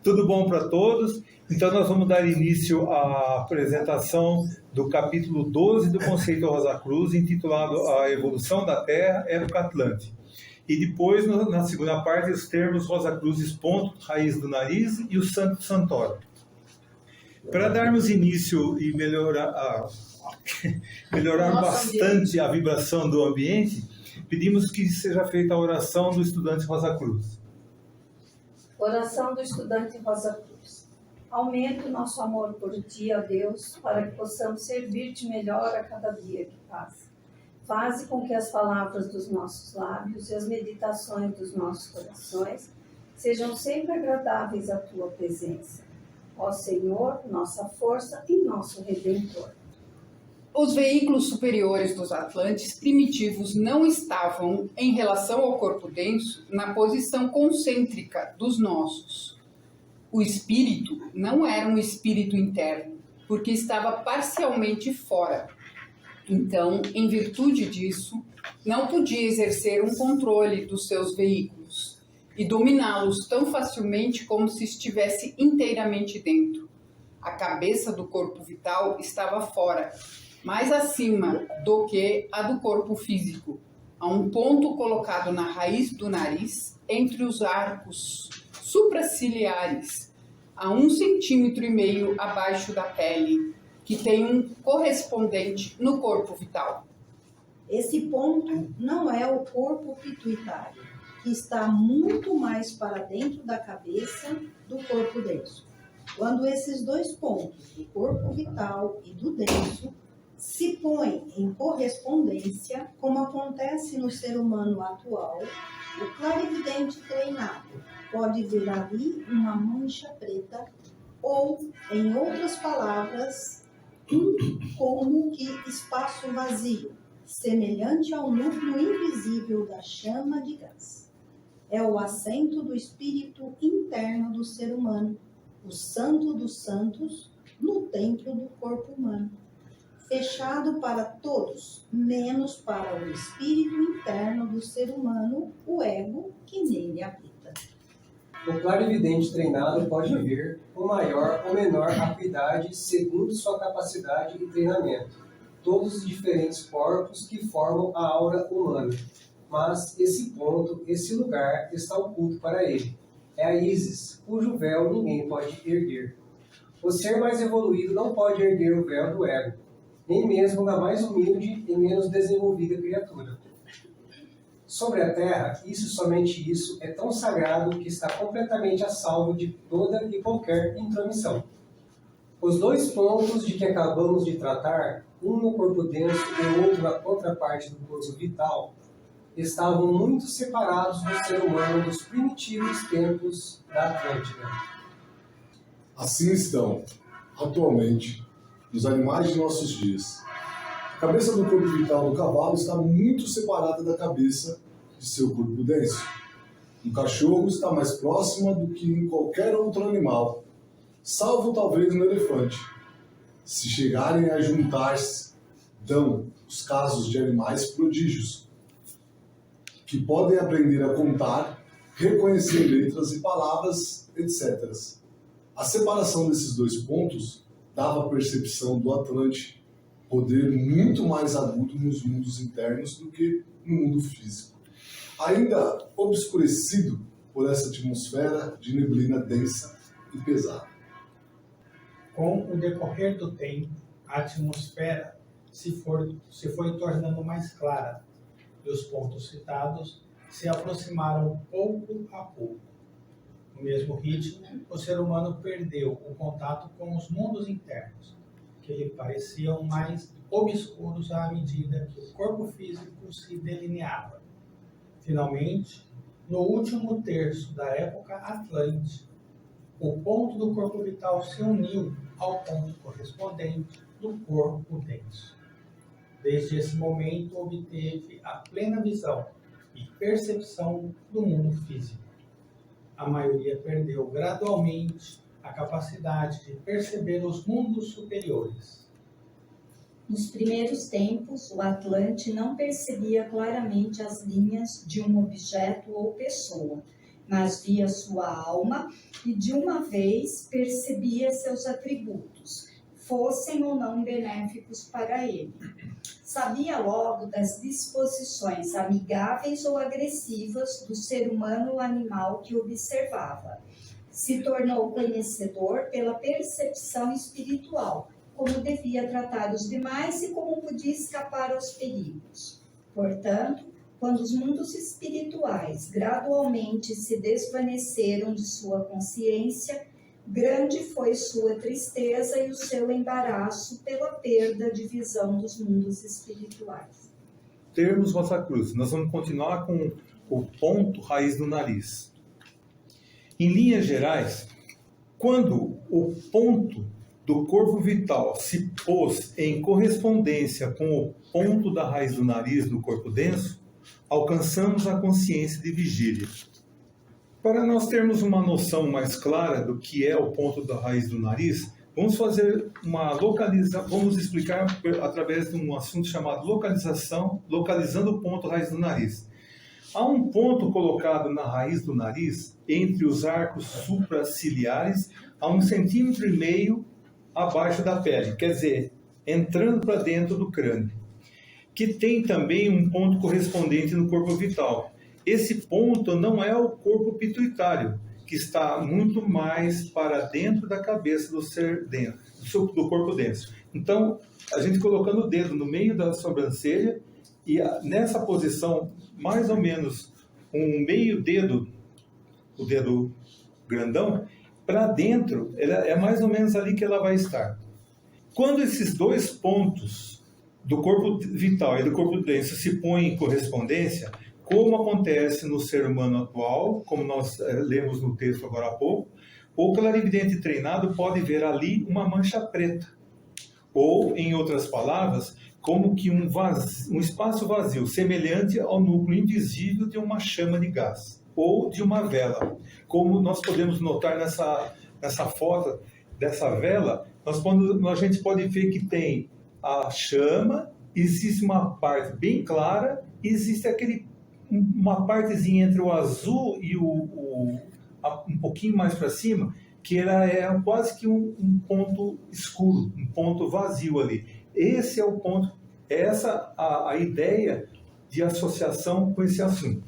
Tudo bom para todos? Então nós vamos dar início à apresentação do capítulo 12 do Conceito Rosa Cruz, intitulado A Evolução da Terra, Época Atlante. E depois, na segunda parte, os termos Rosa Cruzes, ponto, raiz do nariz e o Santo Santoro. Para darmos início e melhorar bastante a vibração do ambiente, pedimos que seja feita a oração do estudante Rosa Cruz. Oração do estudante Rosa Cruz. Aumente o nosso amor por ti, ó Deus, para que possamos servir-te melhor a cada dia que passa. Faze com que as palavras dos nossos lábios e as meditações dos nossos corações sejam sempre agradáveis à tua presença. Ó Senhor, nossa força e nosso Redentor. Os veículos superiores dos Atlantes primitivos não estavam, em relação ao corpo denso, na posição concêntrica dos nossos. O espírito não era um espírito interno, porque estava parcialmente fora. Então, em virtude disso, não podia exercer um controle dos seus veículos e dominá-los tão facilmente como se estivesse inteiramente dentro. A cabeça do corpo vital estava fora, mais acima do que a do corpo físico, a um ponto colocado na raiz do nariz, entre os arcos supraciliares, a 1,5 cm abaixo da pele, que tem um correspondente no corpo vital. Esse ponto não é o corpo pituitário, que está muito mais para dentro da cabeça do corpo denso. Quando esses dois pontos, do corpo vital e do denso, se põem em correspondência, como acontece no ser humano atual, o clarividente treinado pode ver ali uma mancha preta ou, em outras palavras, como que espaço vazio, semelhante ao núcleo invisível da chama de gás. É o assento do espírito interno do ser humano, o santo dos santos, no templo do corpo humano, fechado para todos, menos para o espírito interno do ser humano, o ego, que nele habita. O clarividente treinado pode ver com maior ou menor acuidade segundo sua capacidade e treinamento, todos os diferentes corpos que formam a aura humana. Mas esse ponto, esse lugar, está oculto para ele. É a Ísis, cujo véu ninguém pode erguer. O ser mais evoluído não pode erguer o véu do ego, nem mesmo da mais humilde e menos desenvolvida criatura. Sobre a Terra, somente isso, é tão sagrado que está completamente a salvo de toda e qualquer intromissão. Os dois pontos de que acabamos de tratar, um no corpo denso e outro na contraparte do corpo vital, estavam muito separados do ser humano dos primitivos tempos da Atlântida. Assim estão, atualmente, os animais de nossos dias. A cabeça do corpo vital do cavalo está muito separada da cabeça de seu corpo denso. Um cachorro está mais próxima do que em qualquer outro animal, salvo talvez no elefante. Se chegarem a juntar-se, dão os casos de animais prodígios, que podem aprender a contar, reconhecer letras e palavras, etc. A separação desses dois pontos dava a percepção do Atlante poder muito mais agudo nos mundos internos do que no mundo físico, ainda obscurecido por essa atmosfera de neblina densa e pesada. Com o decorrer do tempo, a atmosfera se foi tornando mais clara e os pontos citados se aproximaram pouco a pouco. No mesmo ritmo, o ser humano perdeu o contato com os mundos internos, que lhe pareciam mais obscuros à medida que o corpo físico se delineava. Finalmente, no último terço da época Atlante, o ponto do corpo vital se uniu ao ponto correspondente do corpo denso. Desde esse momento, obteve a plena visão e percepção do mundo físico. A maioria perdeu gradualmente a capacidade de perceber os mundos superiores. Nos primeiros tempos, o Atlante não percebia claramente as linhas de um objeto ou pessoa, mas via sua alma e de uma vez percebia seus atributos, fossem ou não benéficos para ele. Sabia logo das disposições amigáveis ou agressivas do ser humano ou animal que observava. Se tornou conhecedor pela percepção espiritual, como devia tratar os demais e como podia escapar aos perigos. Portanto, quando os mundos espirituais gradualmente se desvaneceram de sua consciência, grande foi sua tristeza e o seu embaraço pela perda de visão dos mundos espirituais. Termos Rosa Cruz. Nós vamos continuar com o ponto raiz do nariz. Em linhas gerais, quando o ponto do corpo vital se pôs em correspondência com o ponto da raiz do nariz do corpo denso, alcançamos a consciência de vigília. Para nós termos uma noção mais clara do que é o ponto da raiz do nariz, vamos fazer vamos explicar através de um assunto chamado localizando o ponto raiz do nariz. Há um ponto colocado na raiz do nariz, entre os arcos supraciliares, a 1,5 cm abaixo da pele, quer dizer, entrando para dentro do crânio, que tem também um ponto correspondente no corpo vital. Esse ponto não é o corpo pituitário, que está muito mais para dentro da cabeça do ser denso, do corpo denso. Então, a gente colocando o dedo no meio da sobrancelha e nessa posição, mais ou menos um meio dedo, o dedo grandão, para dentro, é mais ou menos ali que ela vai estar. Quando esses dois pontos do corpo vital e do corpo denso se põem em correspondência, como acontece no ser humano atual, como nós lemos no texto agora há pouco, o clarividente treinado pode ver ali uma mancha preta. Ou, em outras palavras, como que um espaço vazio, semelhante ao núcleo invisível de uma chama de gás, ou de uma vela. Como nós podemos notar nessa foto dessa vela, a gente pode ver que tem a chama, existe uma parte bem clara, e existe uma partezinha entre o azul e um pouquinho mais para cima, que ela é quase que um ponto escuro, um ponto vazio ali. Esse é o ponto, essa a ideia de associação com esse assunto.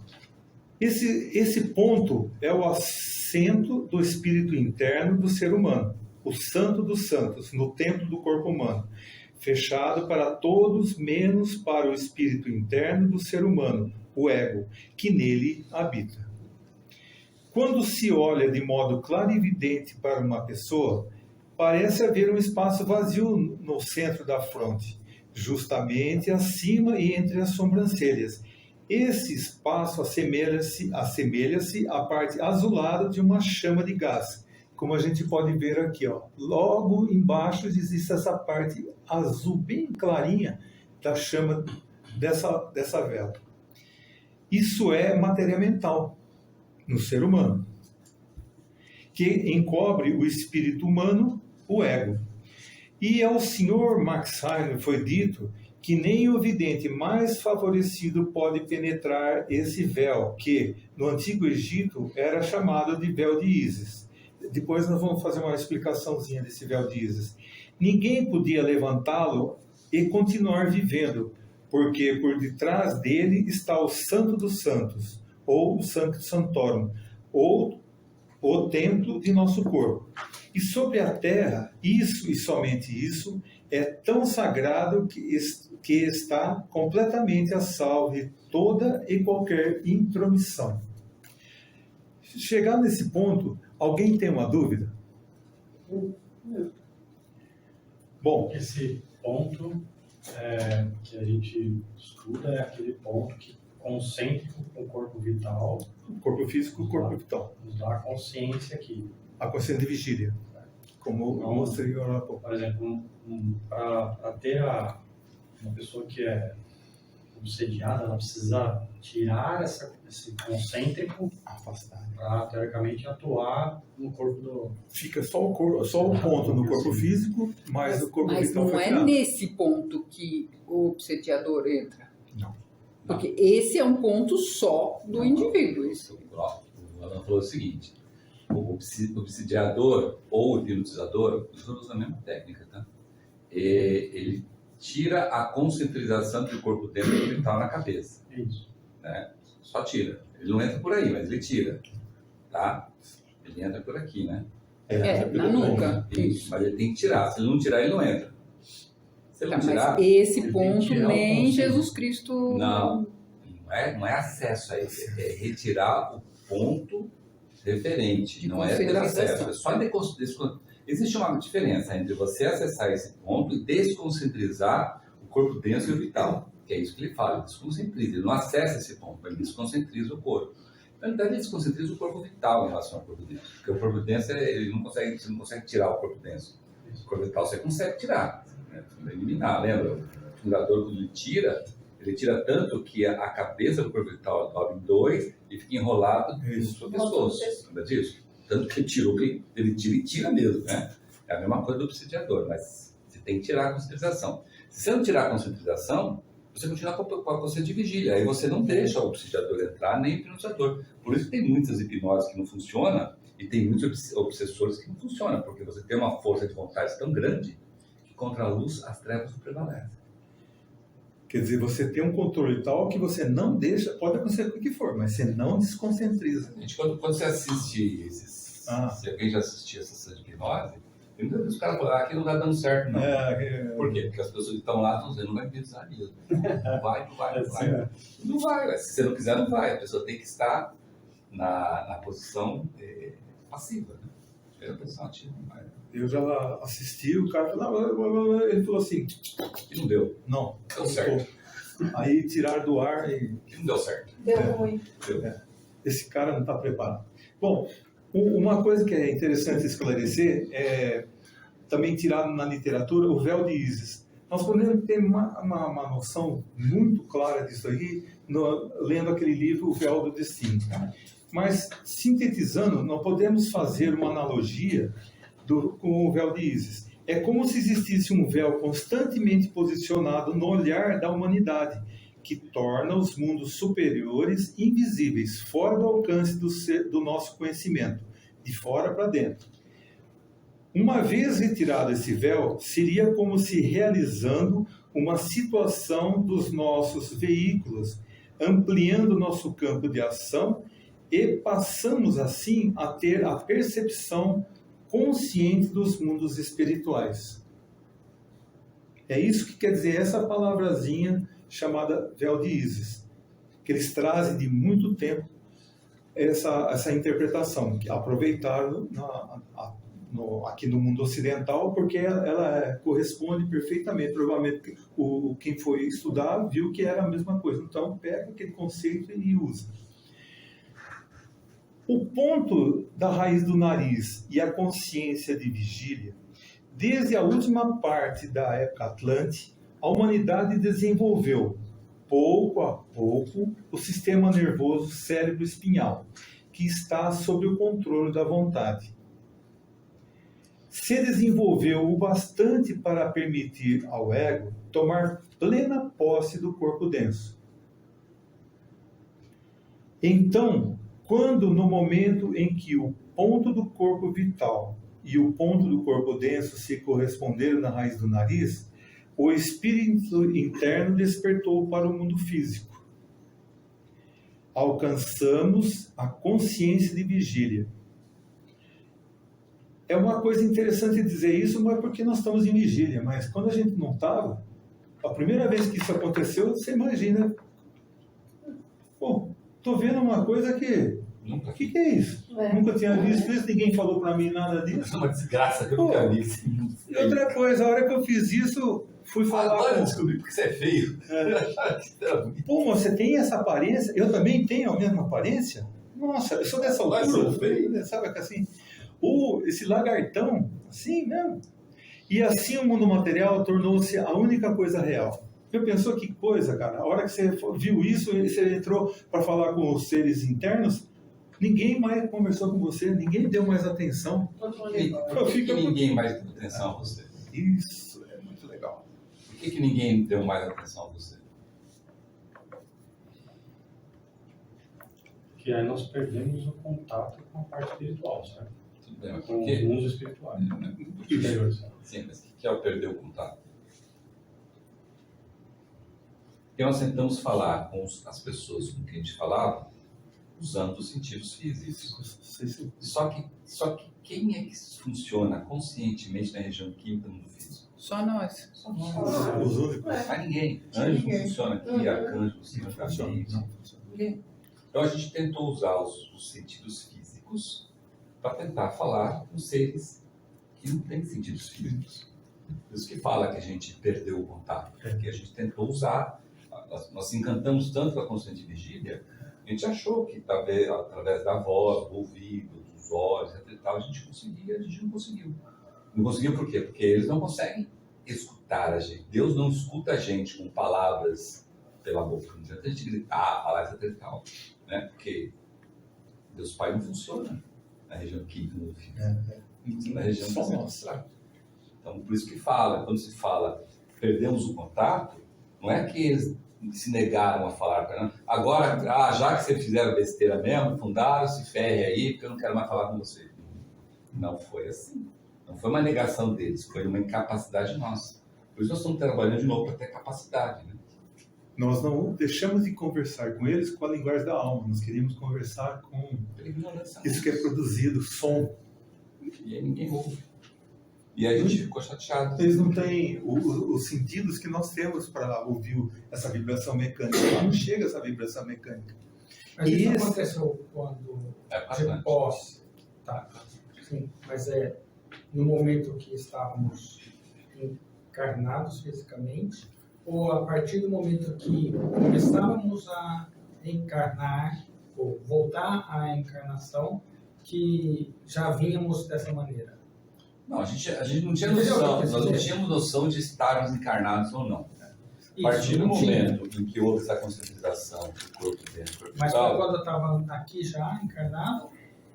Esse ponto é o assento do espírito interno do ser humano, o santo dos santos, no templo do corpo humano, fechado para todos, menos para o espírito interno do ser humano, o ego, que nele habita. Quando se olha de modo clarividente para uma pessoa, parece haver um espaço vazio no centro da fronte, justamente acima e entre as sobrancelhas. Esse espaço assemelha-se à parte azulada de uma chama de gás, como a gente pode ver aqui, ó. Logo embaixo existe essa parte azul bem clarinha da chama dessa vela. Isso é matéria mental no ser humano, que encobre o espírito humano, o ego. E ao senhor Max Heinemann foi dito que nem o vidente mais favorecido pode penetrar esse véu, que no Antigo Egito era chamado de véu de Ísis. Depois nós vamos fazer uma explicaçãozinha desse véu de Ísis. Ninguém podia levantá-lo e continuar vivendo, porque por detrás dele está o Santo dos Santos, ou o Sancto Sanctorum, ou o templo de nosso corpo. E sobre a terra, isso e somente isso, é tão sagrado que está completamente a salvo de toda e qualquer intromissão. Chegar nesse ponto, alguém tem uma dúvida? Bom, esse ponto que a gente estuda é aquele ponto que concêntrico com o corpo vital. O corpo físico e o corpo vital. Nos dá a consciência aqui. A consciência de vigília. Como eu mostrei agora há pouco. Por exemplo, para ter uma pessoa que é obsediada, ela precisa tirar esse concêntrico para, teoricamente, atuar no corpo do... Fica só o ponto no corpo físico, mas o corpo vital não é nesse ponto que o obsediador entra. Não. Porque esse é um ponto só do indivíduo. O Então falou o seguinte, o obsidiador ou o hipnotizador, os dois usam a mesma técnica, tá? Ele tira a concentrização do corpo dentro do vital na cabeça. Isso. Né? Só tira. Ele não entra por aí, mas ele tira. Tá? Ele entra por aqui, né? Na nuca. Isso. Mas ele tem que tirar. Se ele não tirar, ele não entra. Se ele não tirar... Mas esse ele ponto tem que tirar nem Jesus Cristo... Não é acesso a ele. É retirar o ponto referente. De não é ter concentração. acesso. É só existe uma diferença entre você acessar esse ponto e desconcentrizar o corpo denso e o vital. Que é isso que ele fala, ele desconcentriza. Ele não acessa esse ponto, ele desconcentriza o corpo. Na verdade, ele desconcentriza o corpo vital em relação ao corpo denso. Porque o corpo denso, você não consegue tirar o corpo denso. O corpo vital você consegue tirar, né? Eliminar. Lembra? O fundador, quando ele tira tanto que a cabeça do corpo vital dobra em dois e fica enrolado no seu pescoço. Lembra disso? Tanto que ele tirou, ele tira e tira mesmo, né? É a mesma coisa do obsidiador, mas você tem que tirar a concentração. Se você não tirar a concentração, você continua com a consciência de vigília. Aí você não deixa o obsidiador entrar, nem o hipnotizador. Por isso que tem muitas hipnoses que não funcionam e tem muitos obsessores que não funcionam, porque você tem uma força de vontade tão grande que contra a luz as trevas não prevalecem. Quer dizer, você tem um controle tal que você não deixa, pode acontecer o que for, mas você não desconcentriza. Gente, quando você assiste se alguém já assistiu essa sessão de hipnose, tem muitas vezes os caras falam, aqui não está dando certo, não. Por quê? Porque as pessoas que estão lá estão dizendo, não vai hipnotizar mesmo. Não vai. Não vai. Se você não quiser, não vai. A pessoa tem que estar na posição passiva. Né? Posição ativa, não vai. Eu já assisti, o cara falou, ele falou assim... E não deu. Não. Deu certo. Aí tiraram do ar e... não deu certo. Deu ruim. Esse cara não está preparado. Bom, uma coisa que é interessante esclarecer é também tirado na literatura o véu de Ísis. Nós podemos ter uma noção muito clara disso aí lendo aquele livro O Véu do Destino. Mas, sintetizando, nós podemos fazer uma analogia com o véu de Ísis. É como se existisse um véu constantemente posicionado no olhar da humanidade, que torna os mundos superiores invisíveis, fora do alcance do nosso conhecimento, de fora para dentro. Uma vez retirado esse véu, seria como se realizando uma situação dos nossos veículos, ampliando nosso campo de ação e passamos assim a ter a percepção consciente dos mundos espirituais. É isso que quer dizer essa palavrazinha chamada véu de Ísis, que eles trazem de muito tempo essa interpretação, que aproveitaram aqui no mundo ocidental, porque ela corresponde perfeitamente. Provavelmente quem foi estudar viu que era a mesma coisa. Então, pega aquele conceito e usa. O ponto da raiz do nariz e a consciência de vigília, desde a última parte da época Atlante, a humanidade desenvolveu, pouco a pouco, o sistema nervoso cérebro-espinhal, que está sob o controle da vontade. Se desenvolveu o bastante para permitir ao ego tomar plena posse do corpo denso. Então, quando no momento em que o ponto do corpo vital e o ponto do corpo denso se corresponderam na raiz do nariz, o espírito interno despertou para o mundo físico. Alcançamos a consciência de vigília. É uma coisa interessante dizer isso, não é porque nós estamos em vigília, mas quando a gente não estava, a primeira vez que isso aconteceu, você imagina, pô, tô vendo uma coisa que... O que é isso? Nunca tinha visto isso, ninguém falou para mim nada disso. É uma desgraça que eu nunca vi. E outra coisa, a hora que eu fiz isso, fui falar... Agora eu descobri porque você é feio. Pô, você tem essa aparência? Eu também tenho a mesma aparência? Nossa, eu sou dessa altura, sabe que assim... esse lagartão, assim mesmo. E assim o mundo material tornou-se a única coisa real. Eu pensou que coisa, cara. A hora que você viu isso, você entrou para falar com os seres internos, ninguém mais conversou com você, ninguém deu mais atenção. Por que ninguém mais deu atenção a você? Isso é muito legal. Por que ninguém deu mais atenção a você? que aí nós perdemos o contato com a parte espiritual, certo? Tudo bem, mas Com por os quê? mundos espirituais. Superiores. Sim, mas o que é o perder o contato? Porque nós tentamos falar com as pessoas com quem a gente falava usando os sentidos físicos. Só que quem é que funciona conscientemente na região química do físico? Só nós. Só nós. Os únicos. Mas ninguém. Anjo não funciona aqui, arcanjo não funciona aqui. Ninguém. Então a gente tentou usar os sentidos físicos para tentar falar com seres que não têm sentidos físicos. Por isso que fala que a gente perdeu o contato, porque a gente tentou usar, nós se encantamos tanto com a consciente vigília, a gente achou que talvez através da voz, do ouvido, dos olhos, etc. e tal, a gente conseguia, a gente não conseguiu. Não conseguiu por quê? Porque eles não conseguem escutar a gente. Deus não escuta a gente com palavras pela boca. Não adianta a gente gritar, falar, etc. e tal. Né? Porque Deus Pai não funciona na região química do físico. Na região abstrata. Então, por isso que fala, quando se fala perdemos o contato, não é que eles se negaram a falar para nós. Agora, já que vocês fizeram besteira mesmo, fundaram, se ferre aí, porque eu não quero mais falar com você. Não foi assim. Não foi uma negação deles, foi uma incapacidade nossa. Por isso nós estamos trabalhando de novo para ter capacidade. Né? Nós não deixamos de conversar com eles com a linguagem da alma. Nós queríamos conversar com isso que é produzido, som. E aí ninguém ouve. E aí a gente ficou chateado. Eles não têm os sentidos que nós temos para ouvir essa vibração mecânica. Não chega essa vibração mecânica. Mas isso aconteceu quando de posse. Tá. Sim, mas no momento que estávamos encarnados fisicamente, ou a partir do momento que começávamos a encarnar, ou voltar à encarnação, que já vínhamos dessa maneira? Não, a gente não tinha noção, nós não tínhamos noção de estarmos encarnados ou não. Né? A partir do momento em que houve essa conscientização do corpo dentro do corpo. Mas foi quando eu estava aqui já encarnado?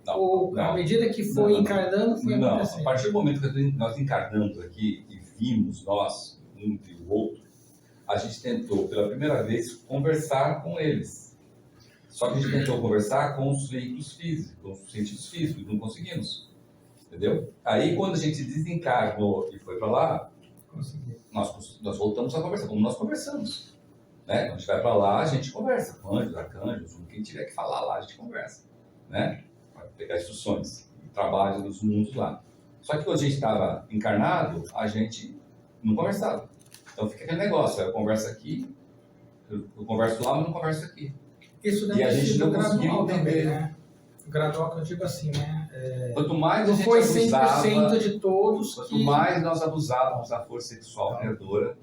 Não, ou à medida que foi encarnando, foi acontecendo? Não, a partir do momento que nós encarnamos aqui e vimos nós, um e o outro, a gente tentou pela primeira vez conversar com eles. Só que a gente tentou conversar com os veículos físicos, com os sentidos físicos, não conseguimos. Entendeu? Aí, quando a gente desencarnou e foi para lá, nós voltamos a conversar, como nós conversamos. Né? Quando a gente vai para lá, a gente conversa com anjos, arcanjos, quem tiver que falar lá, a gente conversa. Né? Para pegar instruções, trabalho dos mundos lá. Só que quando a gente estava encarnado, a gente não conversava. Então fica aquele negócio, eu converso aqui, eu converso lá, mas não converso aqui. Isso e a gente não conseguiu entender. Também, né? Gradual que eu digo assim, né? Quanto mais não a gente foi abusava, 100% de todos. Quanto mais nós abusávamos da força sexual criadora,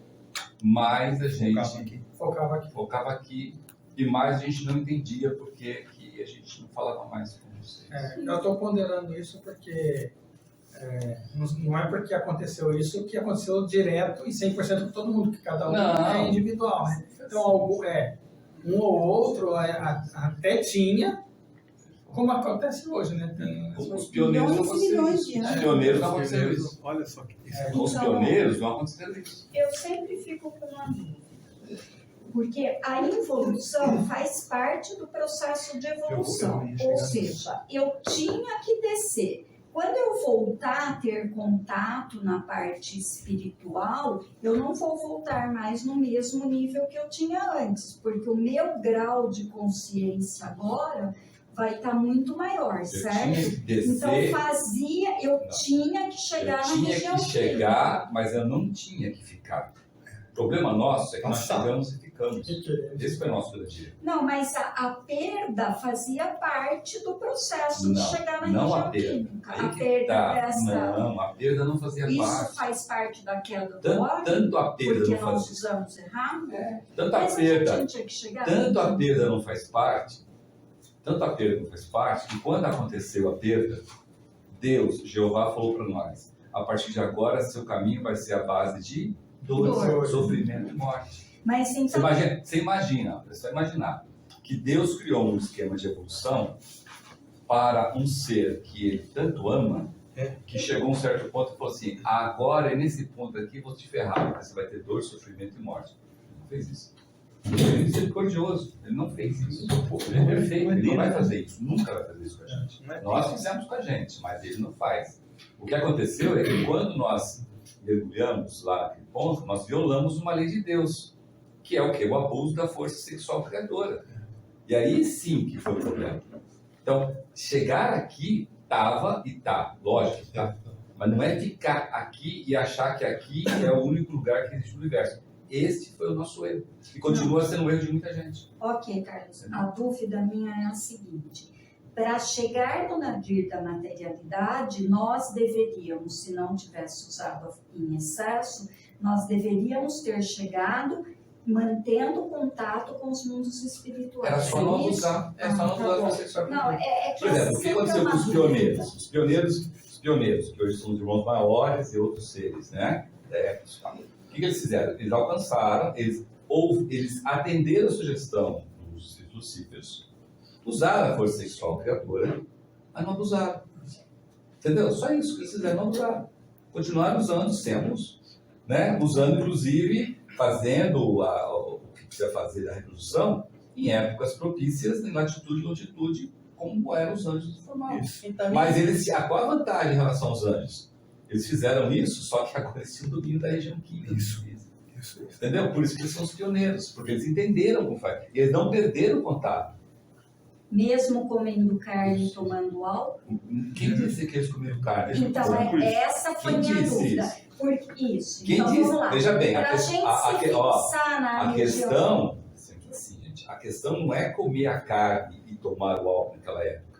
mais a gente focava aqui e mais a gente não entendia porque que a gente não falava mais com vocês. Eu estou ponderando isso porque não é porque aconteceu isso que aconteceu direto e 100% com todo mundo, que cada um é individual. Né? Então, um ou outro até tinha, como acontece hoje, né? Tem os pioneiros não aconteceram isso. Os pioneiros não aconteceram isso. Olha só que os pioneiros não aconteceram isso. Eu sempre fico com uma dúvida. Porque a evolução faz parte do processo de evolução. Ou seja, eu tinha que descer. Quando eu voltar a ter contato na parte espiritual, eu não vou voltar mais no mesmo nível que eu tinha antes, porque o meu grau de consciência agora vai estar muito maior, certo? Então eu tinha que chegar na região. Eu tinha que chegar, mas eu não tinha que ficar. O problema nosso é que nós chegamos e ficamos. Esse foi o nosso grande dia. Não, mas a perda fazia parte do processo de chegar na região química. A perda dessa... Não, a perda não fazia parte. Isso faz parte da queda do óleo? Tanto a perda porque não fazia. nós usamos errado? Tanto a perda, tinha que chegar tanto a perda não faz parte, que quando aconteceu a perda, Deus, Jeová, falou para nós: a partir de agora, seu caminho vai ser a base de dor, sofrimento e morte. Mas então... Você vai imaginar que Deus criou um esquema de evolução para um ser que ele tanto ama, que chegou a um certo ponto e falou assim: agora, nesse ponto aqui, vou te ferrar, porque você vai ter dor, sofrimento e morte. Ele não fez isso. Ele é misericordioso. Ele não fez isso. Ele é perfeito. Ele não vai fazer isso. Nunca vai fazer isso com a gente. Nós fizemos com a gente, mas ele não faz. O que aconteceu é que quando nós mergulhamos lá naquele ponto, nós violamos uma lei de Deus, que é o quê? O abuso da força sexual criadora. E aí sim que foi o problema. Então, chegar aqui estava e tá, lógico, tá. Mas não é ficar aqui e achar que aqui é o único lugar que existe no universo. Este foi o nosso erro. E continua sendo o erro de muita gente. Ok, Carlos. A dúvida minha é a seguinte. Para chegar no nadir da materialidade, nós deveríamos, se não tivesse usado em excesso, nós deveríamos ter chegado mantendo contato com os mundos espirituais. Era só não abusar. É só não abusar da sexualidade. Não, é que por exemplo, o que aconteceu com os pioneiros? Os pioneiros, que hoje são os irmãos maiores e outros seres, né? O que eles fizeram? Eles alcançaram, eles atenderam a sugestão dos lucíferos, usaram a força sexual criadora, mas não abusaram. Entendeu? Só isso que eles fizeram, não abusaram. Continuaram usando sempre, né? Usando, inclusive, fazendo o que precisa fazer da reprodução em épocas propícias, em latitude e longitude, como eram os anjos formados. Mas qual a vantagem em relação aos anjos? Eles fizeram isso, só que agora eles tinham o domínio da região química. Isso. Entendeu? Por isso que eles são os pioneiros, porque eles entenderam como faz. Eles não perderam o contato. Mesmo comendo carne e tomando álcool? Quem disse que eles comeram carne? Então, essa foi minha dúvida. Isso? Por isso. Quem então, disse? vamos lá. Veja bem, a questão não é comer a carne e tomar o álcool naquela época.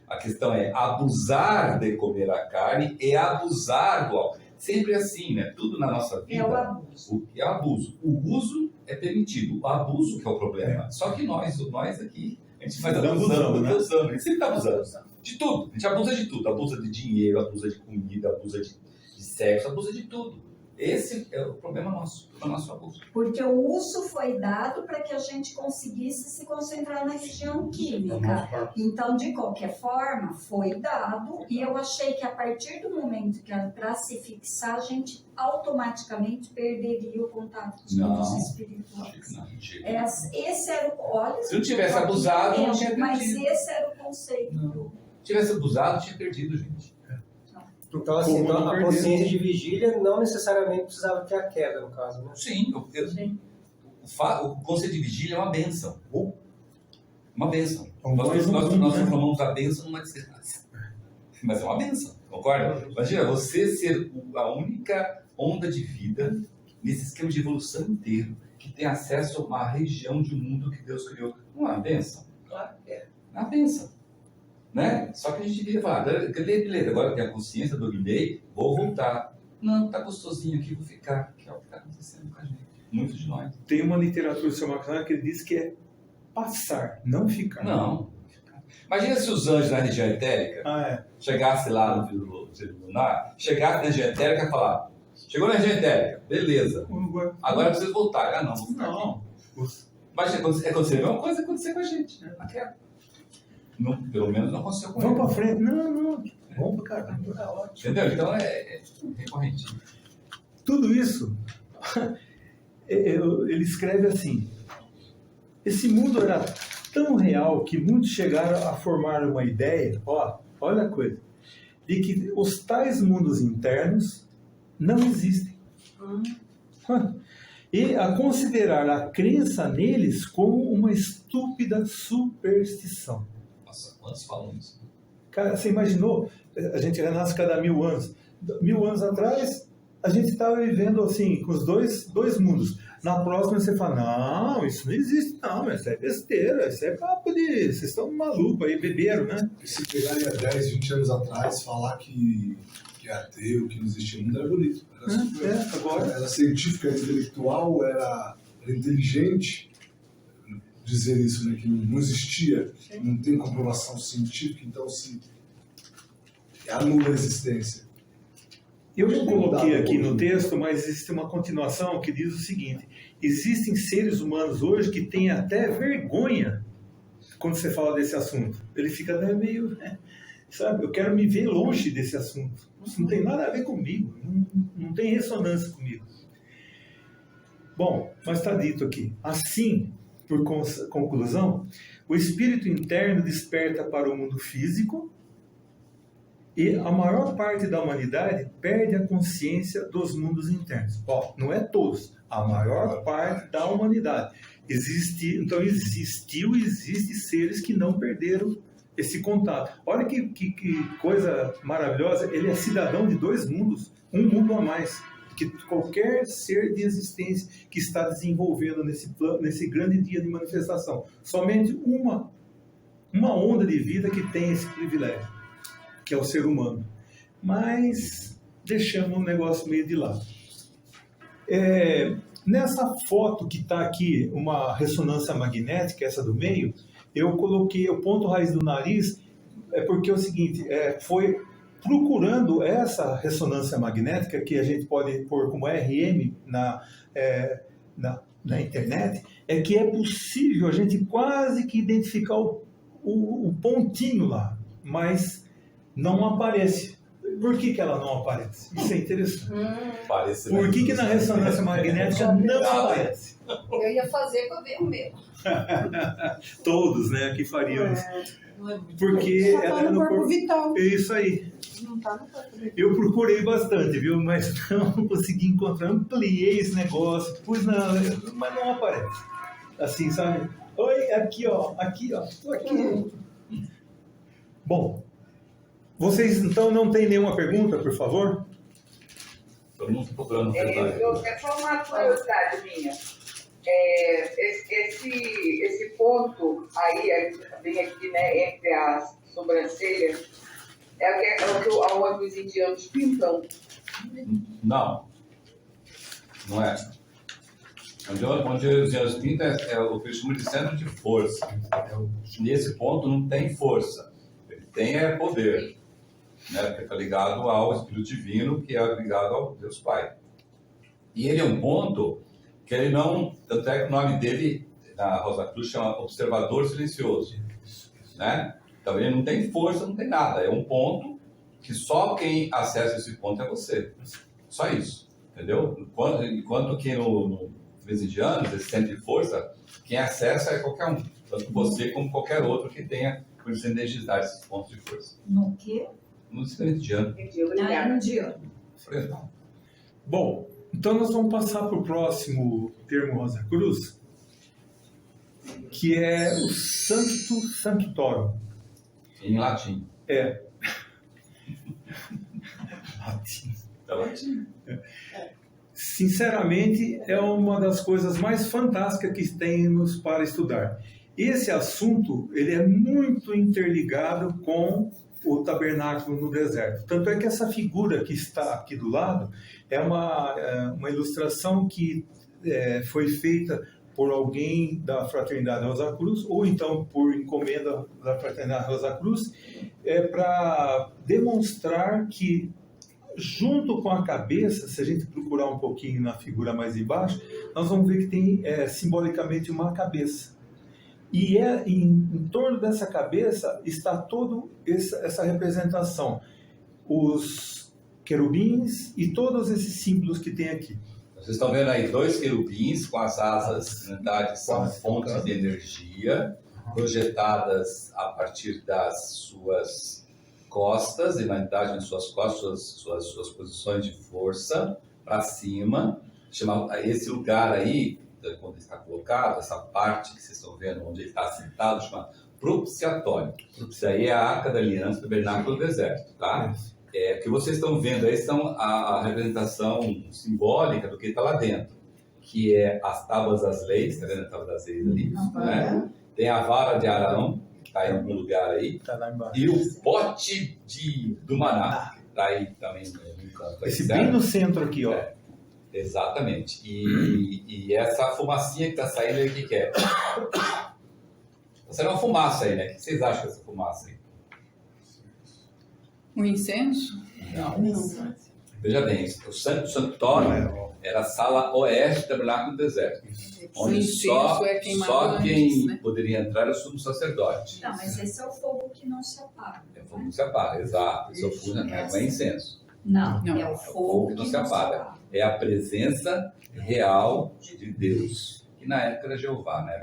A questão é abusar de comer a carne e abusar do álcool. Sempre assim, né? Tudo na nossa vida é o abuso. É o abuso. O uso é permitido, o abuso que é o problema. Só que nós aqui, a gente vai abusando, né? A gente sempre está abusando. De tudo. A gente abusa de tudo. Abusa de dinheiro, abusa de comida, abusa de sexo, abusa de tudo. Esse é o problema nosso, o nosso abuso. Porque o uso foi dado para que a gente conseguisse se concentrar na região química. Então, de qualquer forma, foi dado, e eu achei que a partir do momento que era para se fixar, a gente automaticamente perderia o contato com os mundos espirituais. Esse era o... Olha, se não tivesse abusado, não tinha perdido. Mas esse era o conceito. Se tivesse abusado, tinha perdido, gente. Então, assim, então, a consciência de vigília não necessariamente precisava ter a queda, no caso, né? Sim. O conceito de vigília é uma bênção. Uma bênção. Nós transformamos a bênção numa desgraça. Mas é uma bênção, concorda? Imagina, você ser a única onda de vida nesse esquema de evolução inteiro, que tem acesso a uma região de mundo que Deus criou. Não é uma bênção? Claro que é. É uma bênção. Né? Só que a gente devia falar, beleza, agora eu tenho a consciência, dominei, vou voltar. Não, tá gostosinho aqui, vou ficar. Que é o que está acontecendo com a gente. Muitos de nós. Tem uma literatura do seu Macron que ele diz que é passar, não ficar. Não. Imagina se os anjos na região etérica chegassem lá no filho lunar, chegassem na região etérica e falassem, chegou na região etérica, beleza. Agora precisa voltar. Não, vou ficar aqui. Imagina, acontecer a mesma coisa que aconteceu com a gente. Não, pelo menos não aconteceu com ele. Vamos para frente. Não. Vamos para caramba. É ótimo. Entendeu? Então é recorrente. Tudo isso, ele escreve assim, esse mundo era tão real que muitos chegaram a formar uma ideia, olha a coisa, de que os tais mundos internos não existem. E a considerar a crença neles como uma estúpida superstição. Nossa, quantos falam isso? Cara, você imaginou? A gente renasce cada 1000 anos. 1000 anos atrás, a gente estava vivendo assim, com os dois mundos. Na próxima você fala, não, isso não existe, não, isso é besteira, isso é papo de... Vocês estão malucos aí, beberam, né? E se pegarem há 10, 20 anos atrás, falar que é ateu, que não existe mundo, era bonito. Agora... Era científico, era intelectual, era inteligente. Dizer isso, né, que não existia, não tem comprovação científica, então se anula a existência. Eu não coloquei aqui no texto, mas existe uma continuação que diz o seguinte, existem seres humanos hoje que têm até vergonha quando você fala desse assunto. Ele fica até meio, sabe, eu quero me ver longe desse assunto. Isso não tem nada a ver comigo, não tem ressonância comigo. Bom, mas está dito aqui. Assim, por conclusão, o espírito interno desperta para o mundo físico e a maior parte da humanidade perde a consciência dos mundos internos. Ó, não é todos, a maior parte da humanidade. Então existiu e existe seres que não perderam esse contato. Olha que coisa maravilhosa, ele é cidadão de 2 mundos, um mundo a mais que qualquer ser de existência que está desenvolvendo nesse grande dia de manifestação. Somente uma onda de vida que tem esse privilégio, que é o ser humano. Mas deixamos o negócio meio de lado. Nessa foto que está aqui, uma ressonância magnética, essa do meio, eu coloquei o ponto raiz do nariz, porque é o seguinte, foi procurando essa ressonância magnética, que a gente pode pôr como RM na internet, que é possível a gente quase que identificar o pontinho lá, mas não aparece. Por que ela não aparece? Isso é interessante. Por que na ressonância magnética não aparece? Eu ia fazer para ver o meu. Todos, né, que fariam isso. Porque ela é no corpo vital. É isso aí. Não tá no corpo vital. Eu procurei bastante, viu? Mas não consegui encontrar. Ampliei esse negócio, mas não aparece. Assim, sabe? Oi, aqui, ó. Tô aqui. Bom, vocês então não têm nenhuma pergunta, por favor? Todo mundo procurando verdade. É só uma curiosidade minha. Esse ponto aí, bem aqui, né, entre as sobrancelhas, onde os indianos pintam? Não é. Onde os indianos pintam é o que eles chamam de centro de força. Nesse ponto não tem força, ele tem poder, né, porque está ligado ao Espírito Divino, que é ligado ao Deus Pai. E ele é um ponto que ele não, tanto é que o nome dele na Rosa Cruz chama Observador Silencioso, né? Então ele não tem força, não tem nada, é um ponto que só quem acessa esse ponto é você, só isso, entendeu? Enquanto que no indianos, esse centro de força, quem acessa é qualquer um, tanto você como qualquer outro que tenha condição de energizar esses pontos de força. No quê? No sistema indiano. Indiano. Bom, então nós vamos passar para o próximo termo Rosa Cruz, que é o Sancto Sanctorum. Em latim. Latim. É latim. Sinceramente, é uma das coisas mais fantásticas que temos para estudar. Esse assunto ele é muito interligado com o tabernáculo no deserto. Tanto é que essa figura que está aqui do lado é uma ilustração que foi feita por alguém da Fraternidade Rosa Cruz, ou então por encomenda da Fraternidade Rosa Cruz, para demonstrar que, junto com a cabeça, se a gente procurar um pouquinho na figura mais embaixo, nós vamos ver que tem simbolicamente uma cabeça. E em torno dessa cabeça está toda essa representação, os querubins e todos esses símbolos que tem aqui. Vocês estão vendo aí 2 querubins com as asas, na verdade, são fontes de energia projetadas a partir das suas costas, e na verdade nas suas costas, suas posições de força para cima. Esse lugar aí, quando está colocado, essa parte que vocês estão vendo, onde ele está sentado, chama propiciatório. Isso aí é a Arca da Aliança do Tabernáculo do Deserto, tá? O que vocês estão vendo aí são a representação simbólica do que está lá dentro, que é as tábuas das leis, está vendo a tábua das leis ali? Né? Tem a vara de Arão, que está em algum lugar aí, e o pote do maná, que está aí também no canto. Esse bem no centro aqui, ó. Exatamente. E essa fumacinha que está saindo aí, o que é? Está saindo uma fumaça aí, né? O que vocês acham dessa fumaça aí? Um incenso? Não. Veja bem, o Santo Sanctorum era a sala oeste do Tabernáculo do Deserto, onde só quem poderia entrar era o sumo sacerdote. Não, mas esse é o fogo que não se apaga. É o fogo que não se apaga, exato. Esse é o fogo, não é incenso. Não, Não. é o O fogo fogo que que não se apaga. É a presença real de Deus. Que na época era Jeová, né?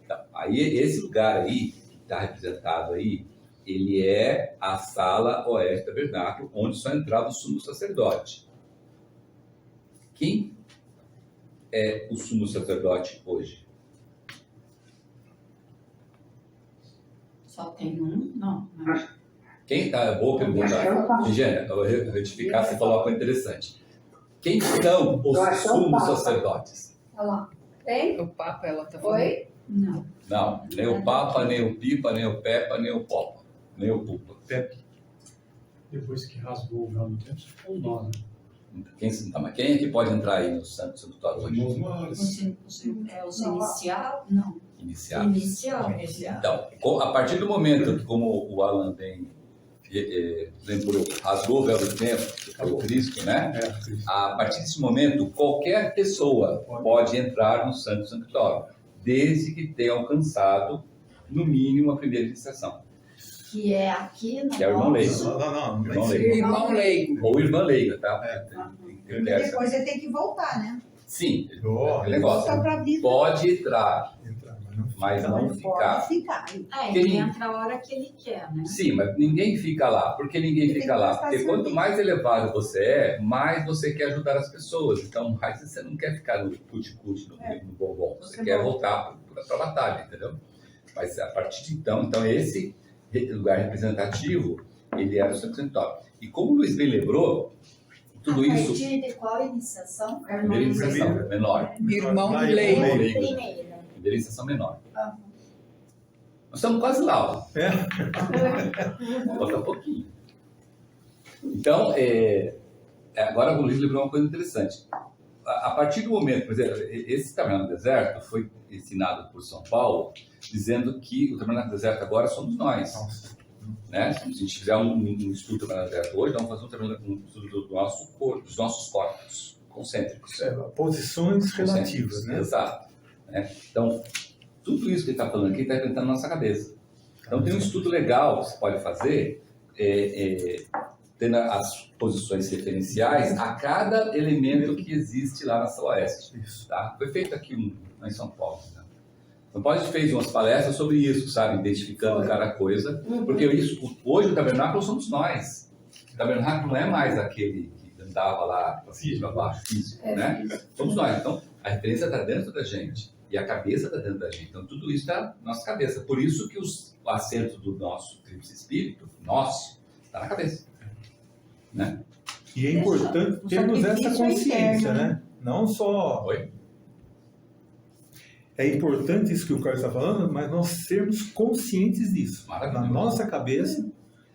Então, aí esse lugar aí, que está representado aí, ele é a sala oeste do tabernáculo, onde só entrava o sumo sacerdote. Quem é o sumo sacerdote hoje? Só tem um? Não. Quem tá? Boa pergunta. Regina, eu vou retificar, você falou uma coisa interessante. Quem são os sumos sacerdotes? Olha lá. Tem? O Papa, ela tá falando. Foi? Não. Não, nem o Papa, nem o Pipa, nem o Pepa, nem o Popa, nem o Pupa. Depois que rasgou o véu do templo, ficou nós, né? Mas quem é que pode entrar aí no Santo Santuário hoje? Os inicial? Não. Iniciar. Inicial. Então, a partir do momento que, como o Alan bem lembrou, rasgou o véu do templo, que foi o Cristo, né? A partir desse momento, qualquer pessoa pode entrar no Santo Santuário, desde que tenha alcançado, no mínimo, a primeira iniciação. Que é aqui, não. Que é o irmão leigo. Não. Irmão leigo. Irmão leigo. Ou irmã leiga, tá? E depois ele tem que voltar, né? Sim, Ele negócio. Volta pra vida. Pode entrar, mas não ficar. Pode ficar. Ele entra a hora que ele quer, né? Sim, mas ninguém fica lá. Por que ninguém Tem fica que lá? prestar Porque quanto serviço. mais elevado você é, mais você quer ajudar as pessoas. Então, mais você não quer ficar no cuti-cuti, no bombom. Você quer voltar para a batalha, entendeu? Mas a partir de então esse lugar representativo, ele era o Santo Santuário. E como o Luiz bem lembrou, tudo A isso... partir de qual iniciação? Primeira iniciação menor. Irmão Na leigo. Irmão leigo. Primeira. Primeira iniciação menor. Nós estamos quase lá, ó. Falta um pouquinho. Então, agora o Luiz lembrou uma coisa interessante. A partir do momento, por exemplo, esse tabernáculo do deserto foi ensinado por São Paulo, dizendo que o tabernáculo do deserto agora somos nós. Né? Se a gente fizer um estudo do tabernáculo do deserto hoje, vamos fazer um estudo do nosso corpo, dos nossos corpos concêntricos. Posições relativas, né? Exato. Né? Então, tudo isso que ele está falando aqui está representando na nossa cabeça. Então, tem um estudo legal que você pode fazer, tendo as posições referenciais a cada elemento que existe lá na Sala Oeste. Tá? Foi feito aqui em São Paulo. Né? São Paulo fez umas palestras sobre isso, sabe? Identificando cada coisa. Porque hoje o tabernáculo somos nós. O tabernáculo não é mais aquele que andava lá para cima, para baixo, físico, né? Somos nós. Então, a referência está dentro da gente. E a cabeça está dentro da gente. Então, tudo isso está na nossa cabeça. Por isso que o assento do nosso tríplice espírito, nosso, está na cabeça. Né? E é importante termos essa consciência, né? Não só... Oi? É importante isso que o Carlos está falando, mas nós sermos conscientes disso. Maravilha. Na nossa cabeça,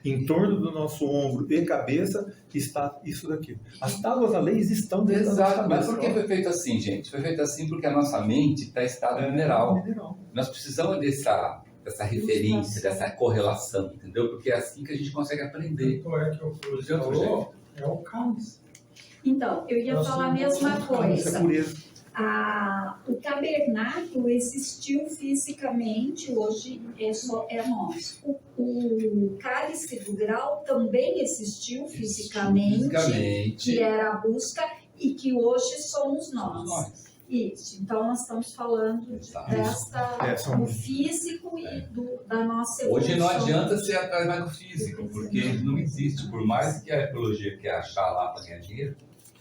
em torno do nosso ombro e cabeça, está isso daqui. As tábuas da lei estão dentro da nossa Exato. Mas cabeça. por que foi feito assim, gente? Foi feito assim porque a nossa mente está em estado mineral. Nós precisamos dessa referência, dessa correlação, entendeu? Porque é assim que a gente consegue aprender. Tanto é que o Cruz De outro falou, é o cálice. Então, eu ia falar a mesma Isso é coisa. pureza. O tabernáculo existiu fisicamente, hoje é nosso. O cálice do grau também existiu fisicamente, que era a busca, e que hoje somos nós. Isso, então nós estamos falando do físico e da nossa evolução. Hoje não adianta ser atrás mais do físico, porque não existe. Por mais que a ecologia quer achar lá para ganhar dinheiro,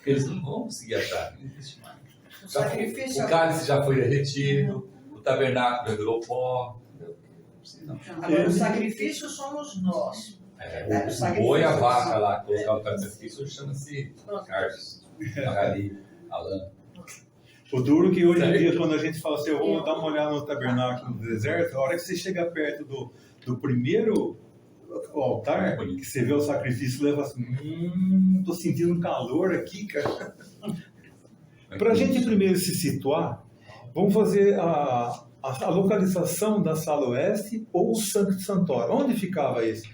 eles não vão conseguir achar, não existe mais. O cálice já foi derretido, o tabernáculo já virou pó. Agora, o sacrifício somos nós. O boi e a vaca lá, colocar o sacrifício, chama-se Carlos, Magali, Alan. O duro que hoje em dia, quando a gente fala assim, eu vou dar uma olhada no tabernáculo do deserto, a hora que você chega perto do primeiro altar, que você vê o sacrifício, leva assim, tô sentindo calor aqui, cara. Para a gente primeiro se situar, vamos fazer a localização da Sala Oeste ou o Sancto Santorum. Onde ficava isso?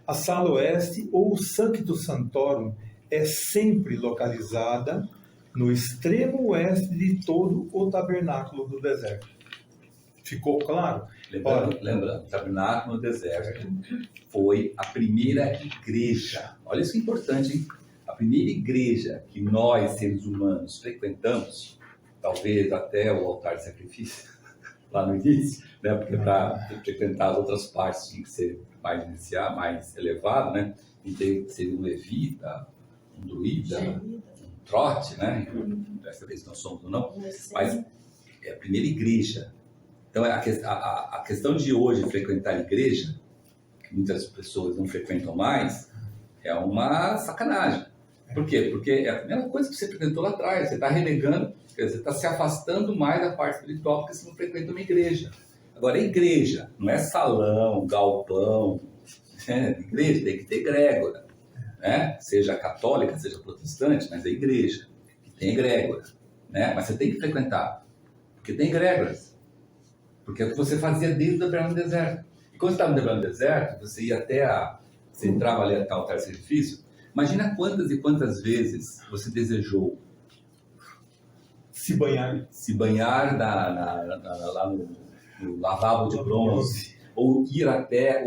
A Sala Oeste ou o Sancto Santorum é sempre localizada no extremo oeste de todo o tabernáculo do deserto. Ficou claro? Lembrando, o tabernáculo no deserto foi a primeira igreja. Olha isso que é importante, hein? A primeira igreja que nós, seres humanos, frequentamos, talvez até o altar de sacrifício, lá no início, né? Porque para frequentar as outras partes tinha que ser mais elevado, né? Então seria um levita, um druida, um trote, né? Dessa vez nós somos ou não, mas é a primeira igreja. Então a questão de hoje frequentar a igreja, que muitas pessoas não frequentam mais, é uma sacanagem. Por quê? Porque é a primeira coisa que você frequentou lá atrás, você está renegando, quer dizer, você está se afastando mais da parte espiritual porque você não frequenta uma igreja. Agora, igreja não é salão, galpão, né? Igreja tem que ter egrégora, né? Seja católica, seja protestante, mas é igreja, tem egrégora, né? Mas você tem que frequentar, porque tem egrégoras, porque é o que você fazia desde o tabernáculo no deserto. E quando você estava no tabernáculo no deserto, você ia você entrava ali até o altar de sacrifício. Imagina quantas e quantas vezes você desejou se banhar lá no lavabo de bronze, ou ir até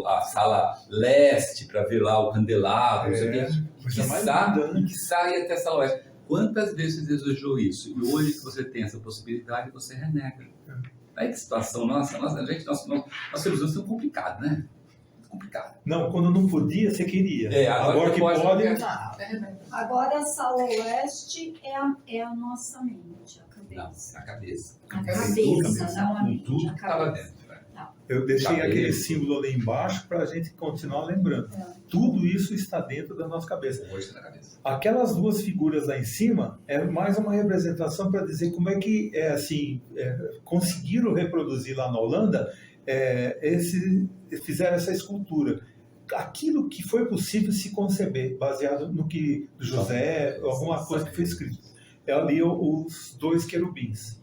a sala leste para ver lá o candelabro, e que saia até a sala oeste. Quantas vezes você desejou isso? E hoje que você tem essa possibilidade, você renega. Aí que situação, nós seres humanos são complicados, né? Complicado. Não, quando não podia, você queria. Agora que pode. Agora a sala oeste é a nossa mente, a cabeça. Não, a cabeça. A cabeça, não a mente. Tudo estava dentro. Eu deixei aquele símbolo ali embaixo para a gente continuar lembrando. Tudo isso está dentro da nossa cabeça. Hoje na cabeça. Aquelas duas figuras lá em cima é mais uma representação para dizer como é que conseguiram reproduzir lá na Holanda. Fizeram essa escultura. Aquilo que foi possível se conceber, baseado no que José, alguma coisa que foi escrito. É ali os dois querubins.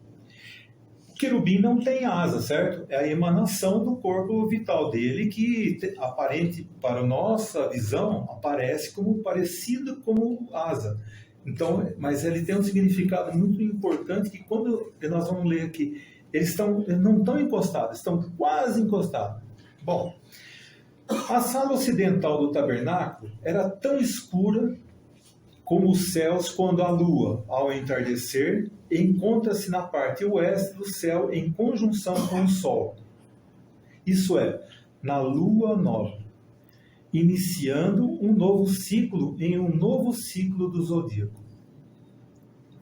O querubim não tem asa, certo? É a emanação do corpo vital dele que, aparente para a nossa visão, aparece como parecido como asa. Então, mas ele tem um significado muito importante que quando nós vamos ler aqui, eles não estão encostados, estão quase encostados. Bom, a sala ocidental do tabernáculo era tão escura como os céus quando a lua, ao entardecer, encontra-se na parte oeste do céu em conjunção com o sol. Isso é, na lua nova, iniciando um novo ciclo em um novo ciclo do zodíaco.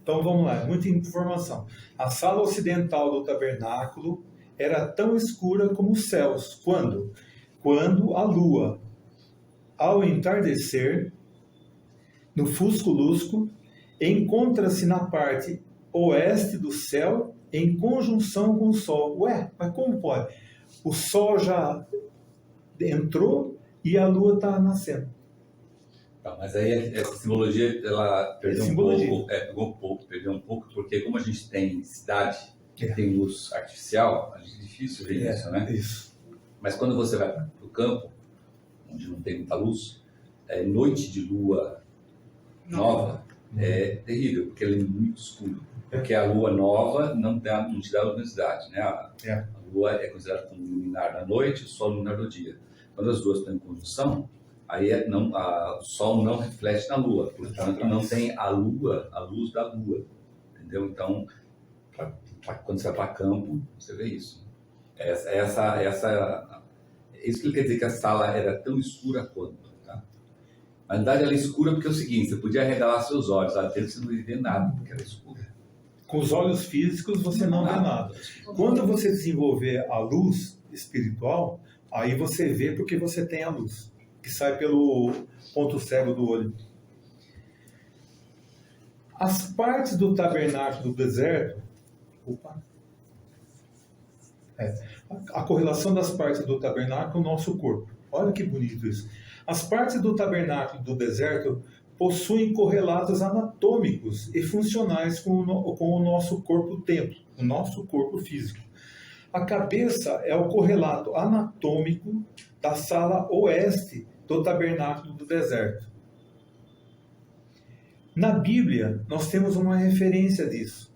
Então vamos lá, muita informação. A sala ocidental do tabernáculo era tão escura como os céus. Quando? Quando a lua, ao entardecer, no fusco-lusco, encontra-se na parte oeste do céu em conjunção com o sol. Ué, mas como pode? O sol já entrou e a lua está nascendo. Mas aí essa simbologia, ela perdeu um pouco, porque como a gente tem cidade que tem luz artificial, é difícil ver isso, né? Isso. Mas quando você vai para o campo, onde não tem muita luz, noite de lua nova é terrível, porque ela é muito escura. Porque a lua nova não te dá luminosidade, né? A lua é considerada como luminar da noite, o sol luminar do dia. Quando as duas estão em conjunção, aí o sol não reflete na lua, portanto não tem a luz da lua, entendeu? Então, quando você vai para campo, você vê isso. Isso que quer dizer que a sala era tão escura quanto, tá? Na verdade ela é escura porque é o seguinte, você podia arregalar seus olhos, lá dentro você não ia ver nada, porque era escura. Com os olhos físicos você não vê nada. Quando você desenvolver a luz espiritual, aí você vê porque você tem a luz, que sai pelo ponto cego do olho. As partes do tabernáculo do deserto... a correlação das partes do tabernáculo com o nosso corpo. Olha que bonito isso. As partes do tabernáculo do deserto possuem correlatos anatômicos e funcionais com o nosso corpo-templo, o nosso corpo físico. A cabeça é o correlato anatômico da sala oeste do tabernáculo do deserto. Na Bíblia, nós temos uma referência disso.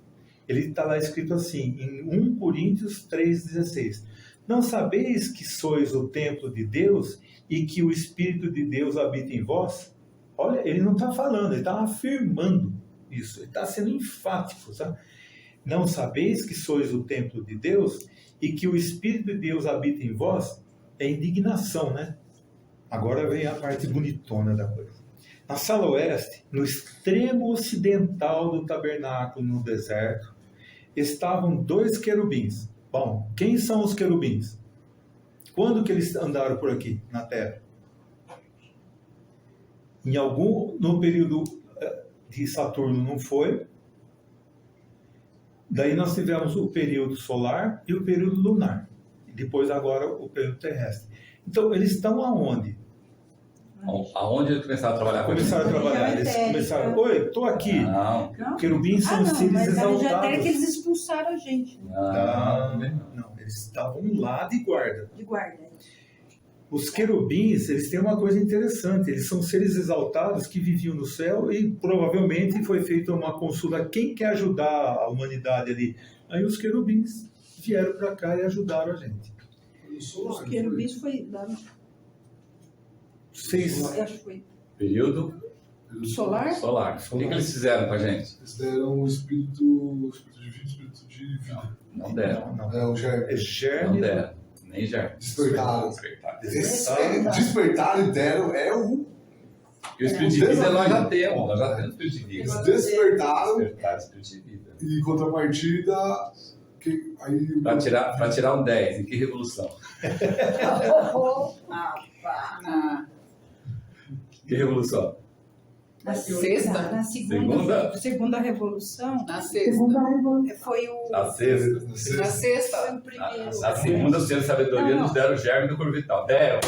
Ele está lá escrito assim, em 1 Coríntios 3,16. não sabeis que sois o templo de Deus e que o Espírito de Deus habita em vós? Olha, ele não está falando, ele está afirmando isso, ele está sendo enfático, sabe? Não sabeis que sois o templo de Deus e que o Espírito de Deus habita em vós? É indignação, né? Agora vem a parte bonitona da coisa. Na sala oeste, no extremo ocidental do tabernáculo no deserto, estavam 2 querubins. Bom, quem são os querubins? Quando que eles andaram por aqui, na terra? No período de Saturno não foi. Daí nós tivemos o período solar e o período lunar. E depois agora o período terrestre. Então, eles estão aonde? Aonde eles começaram a trabalhar? Começaram a trabalhar. Eles começaram, oi, estou aqui. Não. Querubins são seres mas exaltados. já até que eles expulsaram a gente. Não, eles estavam lá de guarda. De guarda. Os querubins, eles têm uma coisa interessante, eles são seres exaltados que viviam no céu e provavelmente foi feita uma consulta, quem quer ajudar a humanidade ali? Aí os querubins vieram para cá e ajudaram a gente. Os querubins foi dado. Vocês... Acho que foi. Período Solar? Solar. O que eles fizeram com a gente? Eles deram o espírito divino, espírito de vida. Não deram. Não. É o germe. Não deram. Nem germe. Despertaram. Despertaram e deram E o espírito de vida nós já temos. Nós já temos o espírito de vida. Eles despertaram Despertaram o espírito de vida. e, em contrapartida, Para tirar um 10, em que revolução? Que revolução? Na sexta? Na segunda revolução. Na sexta. Foi o. Na sexta. Na sexta. Foi o primeiro. Na segunda, os senhores de sabedoria nos deram o germe do corpo vital. Deram.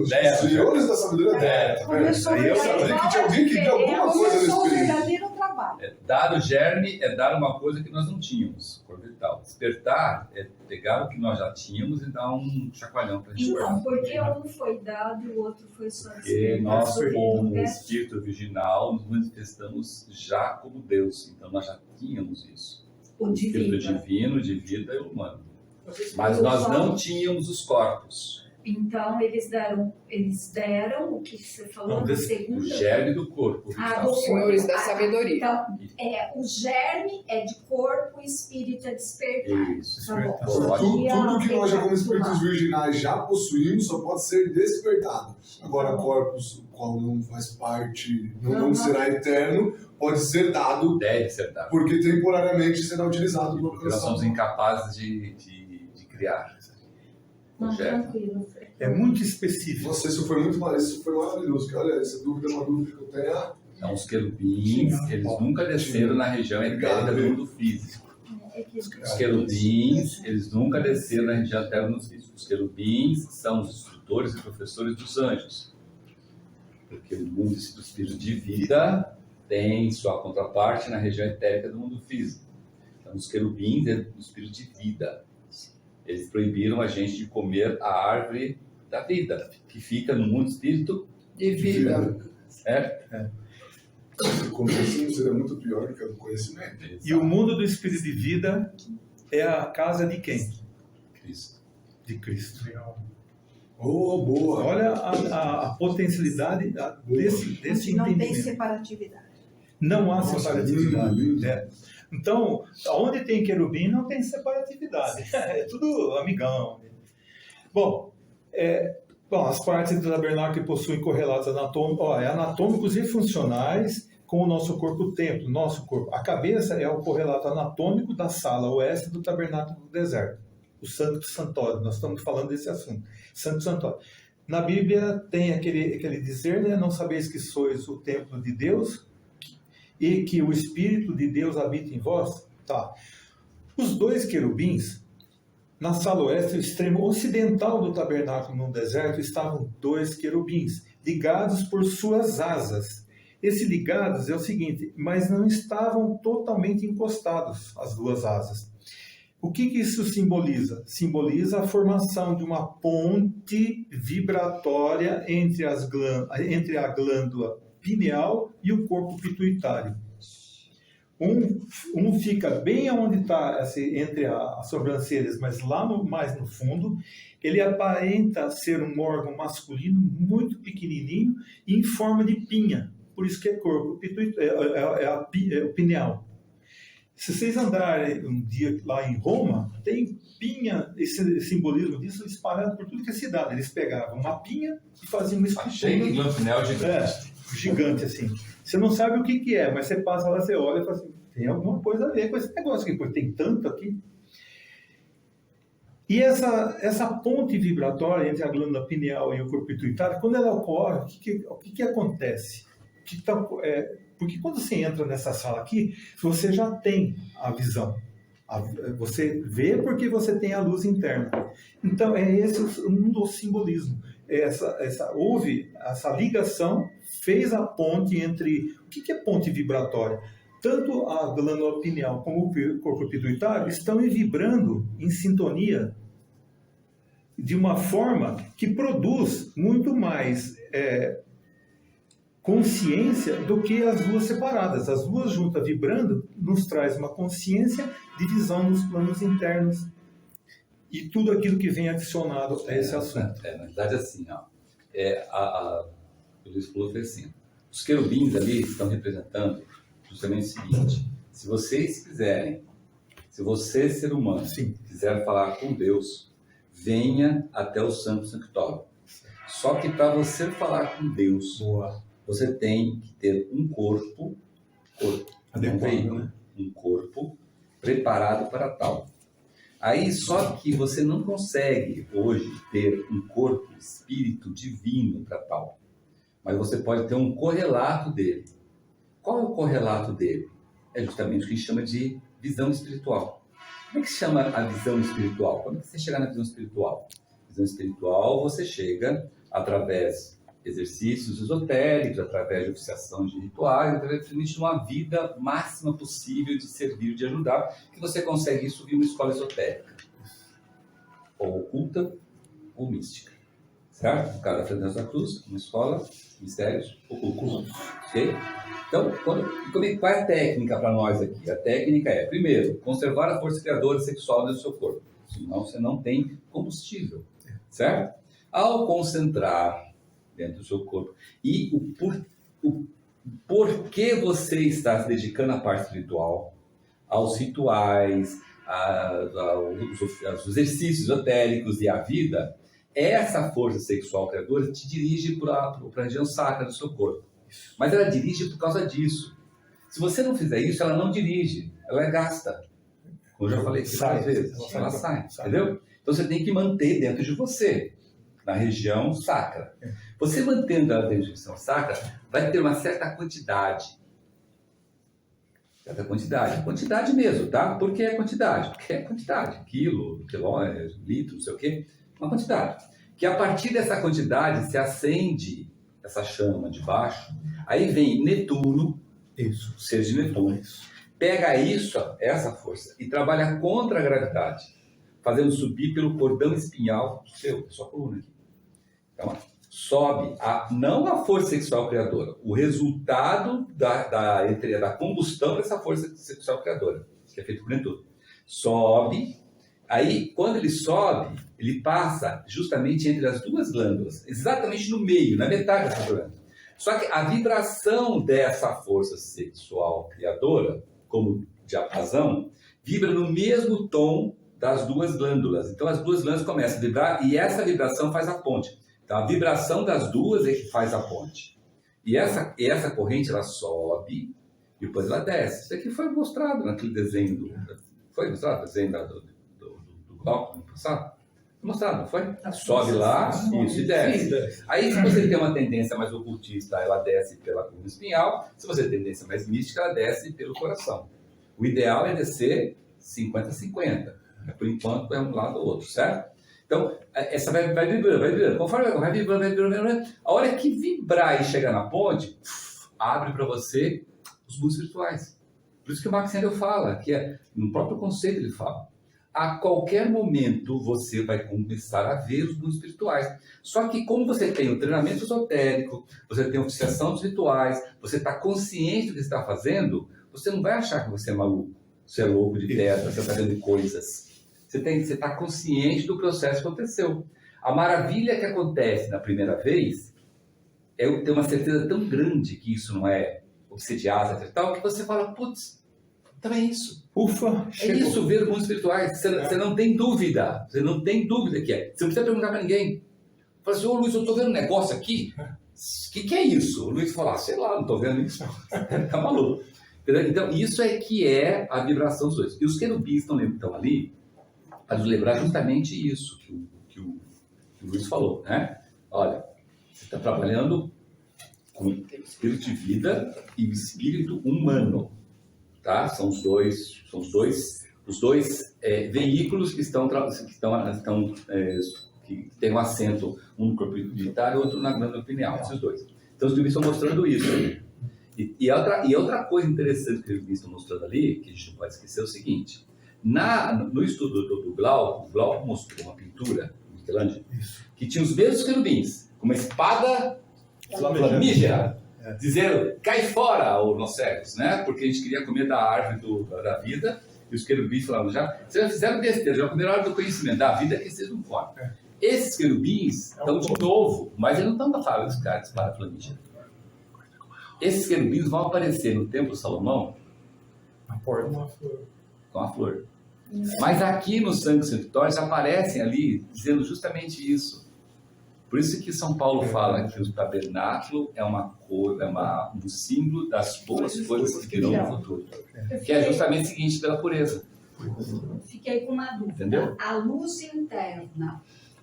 Os senhores da sabedoria deram. Começou Aí eu sabia que tinha alguém que deu alguma coisa nesse o período. verdadeiro trabalho. Dar o germe é dar uma coisa que nós não tínhamos, corpo vital. Despertar é pegar o que nós já tínhamos e dar um chacoalhão para a gente Então, guardar. porque um foi dado e o outro foi só Porque nós, como né? espírito virginal, nos manifestamos já como Deus. Então, nós já tínhamos isso. O Espírito divino. divino, de vida e humano. Mas nós não tínhamos os corpos. Então, eles deram o que você falou na O segunda. germe do corpo. Do Senhores corpo. da sabedoria. Então, o germe é de corpo, o espírito é despertar. Isso. Tá bom. Tudo que nós já como espíritos virginais já possuímos só pode ser despertado. Agora, corpos, o qual não faz parte, não será eterno, pode ser dado. Deve ser dado. Porque temporariamente será utilizado. Porque nós somos incapazes de criar. Não, tranquilo. É muito específico. Nossa, isso foi maravilhoso. Porque, olha, essa dúvida é uma dúvida que eu tenho. Então, os querubins, eles nunca desceram na região etérica do mundo físico. Os querubins, eles nunca desceram na região etérica do mundo físico. Os querubins são os instrutores e professores dos anjos. Porque o mundo do espírito de vida tem sua contraparte na região etérica do mundo físico. Então, os querubins é o espírito de vida. Eles proibiram a gente de comer a árvore da vida, que fica no mundo espírito de vida. Certo? O conhecimento seria muito pior do que o conhecimento. E o mundo do espírito de vida é a casa de quem? Cristo. De Cristo. Oh, boa! Olha a potencialidade desse Não tem entendimento. separatividade. Não há Nossa, separatividade. lindo. Né? Então, onde tem querubim não tem separatividade. É tudo amigão. Bom, as partes do tabernáculo possuem correlatos anatômicos e funcionais com o nosso corpo templo, nosso corpo. A cabeça é o correlato anatômico da sala oeste do tabernáculo do deserto, o Santo Santuário. Nós estamos falando desse assunto, Santo Santuário. Na Bíblia tem aquele dizer, né, não sabeis que sois o templo de Deus e que o Espírito de Deus habita em vós? Tá. Os 2 querubins, na sala oeste, o extremo ocidental do tabernáculo no deserto, estavam 2 querubins, ligados por suas asas. Esse ligados é o seguinte, mas não estavam totalmente encostados, as 2 asas. O que isso simboliza? Simboliza a formação de uma ponte vibratória entre a glândula pineal e o corpo pituitário. Um fica bem onde está, assim, entre as sobrancelhas, mas lá mais no fundo. Ele aparenta ser um órgão masculino muito pequenininho e em forma de pinha. Por isso que é corpo é o pineal. Se vocês andarem um dia lá em Roma, tem pinha, esse simbolismo disso espalhado por tudo que é cidade. Eles pegavam uma pinha e faziam uma escultura. Achei que pineal gigante. Gigante, assim. Você não sabe o que é, mas você passa lá, você olha e fala assim, tem alguma coisa a ver com esse negócio aqui, porque tem tanto aqui. E essa ponte vibratória entre a glândula pineal e o corpo pituitário, quando ela ocorre, o que acontece? Porque quando você entra nessa sala aqui, você já tem a visão. Você vê porque você tem a luz interna. Então, é esse um dos simbolismos. Houve essa ligação, fez a ponte entre... O que é ponte vibratória? Tanto a glândula pineal como o corpo pituitário estão vibrando em sintonia de uma forma que produz muito mais consciência do que as duas separadas. As duas juntas vibrando nos traz uma consciência de visão nos planos internos e tudo aquilo que vem adicionado a esse assunto. Na verdade, assim, ó, o Luiz falou assim, os querubins ali estão representando justamente o seguinte: se vocês quiserem, se você, ser humano, quiser falar com Deus, venha até o Santo Sanctório. Só que para você falar com Deus, você tem que ter um corpo um corpo preparado para tal. Aí, só que você não consegue hoje ter um corpo, espírito divino para tal. Mas você pode ter um correlato dele. Qual é o correlato dele? É justamente o que a gente chama de visão espiritual. Como é que se chama a visão espiritual? Como é que você chega na visão espiritual? Visão espiritual você chega através de exercícios esotéricos, através de oficiação de rituais, através de uma vida máxima possível de servir, de ajudar, que você consegue isso em uma escola esotérica, ou oculta, ou mística. Certo? No caso da Fraternidade da Cruz, uma escola, mistérios, ocultos. Ok? Então, qual é a técnica para nós aqui? A técnica é, primeiro, conservar a força criadora sexual dentro do seu corpo. Senão você não tem combustível. Certo? Ao concentrar dentro do seu corpo e o porquê você está se dedicando à parte espiritual, aos rituais, aos exercícios esotéricos e à vida, essa força sexual criadora te dirige para a região sacra do seu corpo. Mas ela dirige por causa disso. Se você não fizer isso, ela não dirige, ela é gasta. Como eu já falei aqui várias vezes, ela sai, entendeu? Então você tem que manter dentro de você, na região sacra. Você mantendo ela dentro da região sacra, vai ter uma certa quantidade. Quantidade mesmo, tá? Por que é quantidade? Porque é quantidade, quilo, litro, não sei o quê. Uma quantidade. Que a partir dessa quantidade se acende essa chama de baixo, aí vem Netuno, o ser de Netuno, pega essa força e trabalha contra a gravidade, fazendo subir pelo cordão espinhal da sua coluna aqui. Então, sobe não a força sexual criadora, o resultado da combustão dessa força sexual criadora, que é feito por Netuno. Sobe, aí quando ele sobe, ele passa justamente entre as duas glândulas, exatamente no meio, na metade dessa glândula. Só que a vibração dessa força sexual criadora, como diapasão, vibra no mesmo tom das duas glândulas. Então as duas glândulas começam a vibrar e essa vibração faz a ponte. Então a vibração das duas é que faz a ponte. E essa corrente ela sobe e depois ela desce. Isso aqui foi mostrado naquele desenho foi mostrado o desenho do bloco no passado? Foi mostrado, não foi? Sobe lá, isso, e desce. Aí se você tem uma tendência mais ocultista, ela desce pela coluna espinhal. Se você tem tendência mais mística, ela desce pelo coração. O ideal é descer 50-50. Por enquanto é um lado ou outro, certo? Então, essa vai vibrando. Conforme vai vibrando. A hora que vibrar e chegar na ponte, abre para você os mundos espirituais. Por isso que o Max Handel fala, que no próprio conceito ele fala. A qualquer momento você vai começar a ver os mundos espirituais. Só que como você tem o treinamento esotérico, você tem a oficiação dos rituais, você está consciente do que está fazendo, você não vai achar que você é maluco, você é louco de pedra, você está fazendo coisas. Você está consciente do processo que aconteceu. A maravilha que acontece na primeira vez é eu ter uma certeza tão grande que isso não é obsidiado e tal, que você fala, putz, então é isso. Ufa, é isso, ver mundos espirituais. Você não tem dúvida. Você não tem dúvida que é. Você não precisa perguntar para ninguém. Fala assim, ô Luiz, eu estou vendo um negócio aqui. O que é isso? O Luiz fala, sei lá, não estou vendo isso. Tá maluco. Então, isso é que é a vibração dos dois. E os querubins estão ali para nos lembrar justamente isso que o Luiz falou, né? Olha, você está trabalhando com o espírito de vida e o espírito humano, tá? São os dois veículos que que têm um assento, um no corpo vital e outro na glândula pineal, esses dois. Então os querubins estão mostrando isso. E outra coisa interessante que os querubins estão mostrando ali, que a gente não pode esquecer, é o seguinte: no estudo do Glauco, o Glauco mostrou uma pintura, Michelangelo, que tinha os mesmos querubins, com uma espada flamígera, dizendo, cai fora, ô nocegos, né? Porque a gente queria comer da árvore da vida, e os querubins falavam, vocês já fizeram besteira, já comeram a árvore do conhecimento, da vida que vocês não comem. Esses querubins estão de novo, mas eles não estão na fala dos caras de espada flamígera. Esses querubins vão aparecer no Templo de Salomão com a flor. Mas aqui no Sangue Santuário aparecem ali dizendo justamente isso. Por isso que São Paulo fala que o tabernáculo é um símbolo das boas coisas que virão no futuro. Que é justamente o seguinte, pela pureza. Fiquei com uma dúvida. Entendeu? A luz interna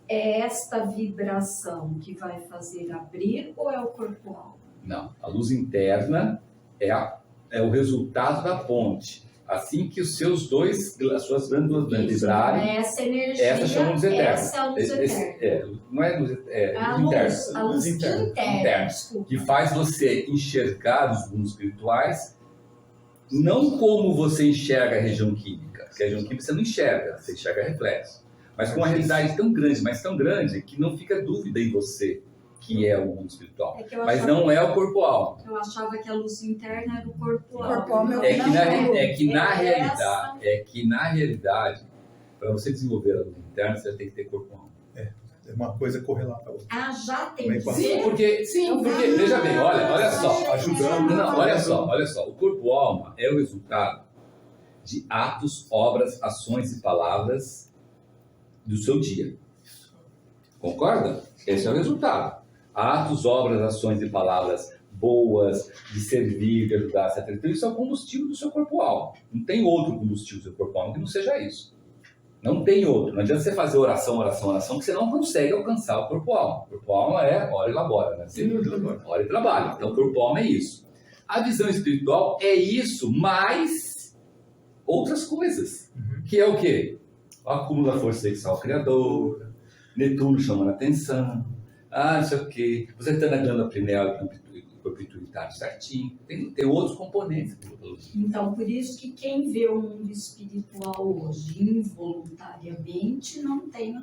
é esta vibração que vai fazer abrir ou é o corporal? Não, a luz interna é o resultado da ponte. Assim que as suas glândulas vibrarem, essa energia, essa chama luz eterna. Essa é a luz eterna. Não é luz interna. A luz interna, que faz você enxergar os mundos espirituais não como você enxerga a região química, porque a região química você não enxerga, você enxerga reflexo. Mas com uma realidade tão grande, mas tão grande, que não fica dúvida em você que é o mundo espiritual. Mas não é o corporal. Eu achava que a luz interna era o corporal. É que na realidade, para você desenvolver a luz interna, você tem que ter corporal. É uma coisa correlata à outra. Ah, já tem que ser? Sim, porque veja bem, olha só. Ajudando. Não, olha só. O corpo-alma é o resultado de atos, obras, ações e palavras do seu dia. Concorda? Esse é o resultado. Atos, obras, ações e palavras boas, de servir, de ajudar, etc. Então, isso é o combustível do seu corpo-alma. Não tem outro combustível do seu corpo-alma que não seja isso. Não tem outro. Não adianta você fazer oração, que você não consegue alcançar o corpo-alma. O corpo-alma é ora e labora, né? Ora e trabalha. Então, o corpo-alma é isso. A visão espiritual é isso, mais outras coisas. Que é o quê? O acúmulo da força sexual criadora, Netuno chamando a atenção, não sei o quê. Você está na glândula pineal e corpo pituitário certinho. Tem outros componentes. Então, por isso que quem vê o mundo espiritual hoje involuntariamente não tem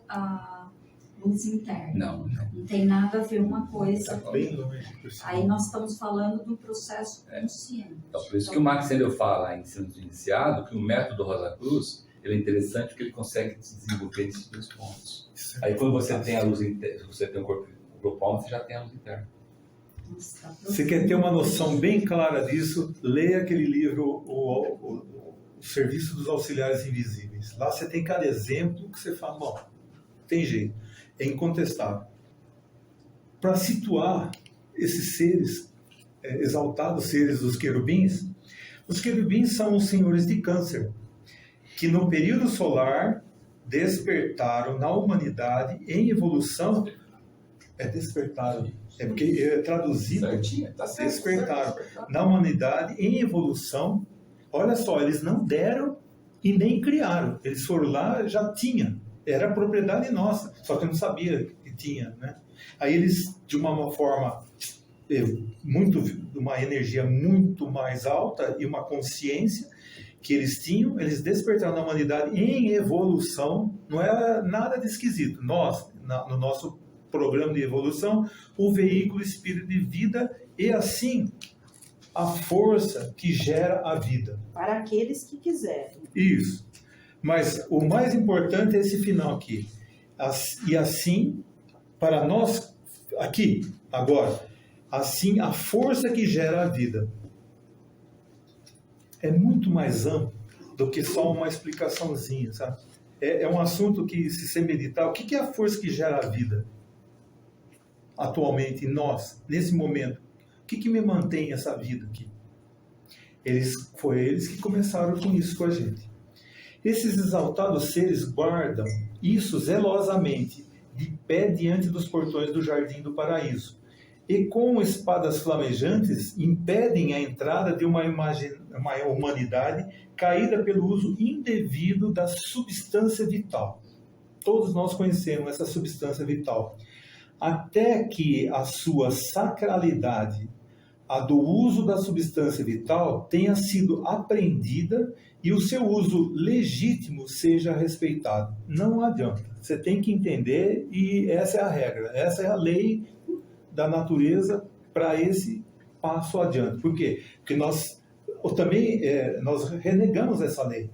a luz interna. Não tem nada a ver uma coisa com outra. Aí nós estamos falando do processo consciente. Então, por isso que o Max Sendel fala em ensino iniciado que o método Rosa Cruz ele é interessante porque ele consegue desenvolver esses dois pontos. Aí quando você tem a luz interna, você tem o corpo-alma, você já tem a luz interna. Você quer ter uma noção bem clara disso, leia aquele livro, o Serviço dos Auxiliares Invisíveis. Lá você tem cada exemplo que você fala, bom, tem jeito, é incontestável. Para situar esses seres, exaltados seres dos querubins, os querubins são os senhores de Câncer, que no período solar despertaram na humanidade em evolução, despertaram, porque é traduzido, despertaram na humanidade em evolução. Olha só, eles não deram e nem criaram, eles foram lá, já tinha, era propriedade nossa, só que eu não sabia que tinha, né? Aí eles, de uma forma uma energia muito mais alta e uma consciência que eles tinham, eles despertaram na humanidade em evolução, não era nada de esquisito. Nós, no nosso programa de evolução, o veículo espírito de vida, e assim a força que gera a vida. Para aqueles que quiserem. Isso. Mas o mais importante é esse final aqui. E assim, para nós, aqui, agora, assim a força que gera a vida. É muito mais amplo do que só uma explicaçãozinha, sabe? É um assunto que, se você meditar, o que é a força que gera a vida? Atualmente, em nós, nesse momento. O que me mantém essa vida aqui? Foi eles que começaram com isso com a gente. Esses exaltados seres guardam isso zelosamente, de pé diante dos portões do jardim do paraíso, e com espadas flamejantes impedem a entrada de uma humanidade caída pelo uso indevido da substância vital. Todos nós conhecemos essa substância vital. Até que a sua sacralidade, a do uso da substância vital, tenha sido apreendida e o seu uso legítimo seja respeitado. Não adianta. Você tem que entender, e essa é a regra, essa é a lei da natureza para esse passo adiante. Por quê? Porque nós renegamos essa lei.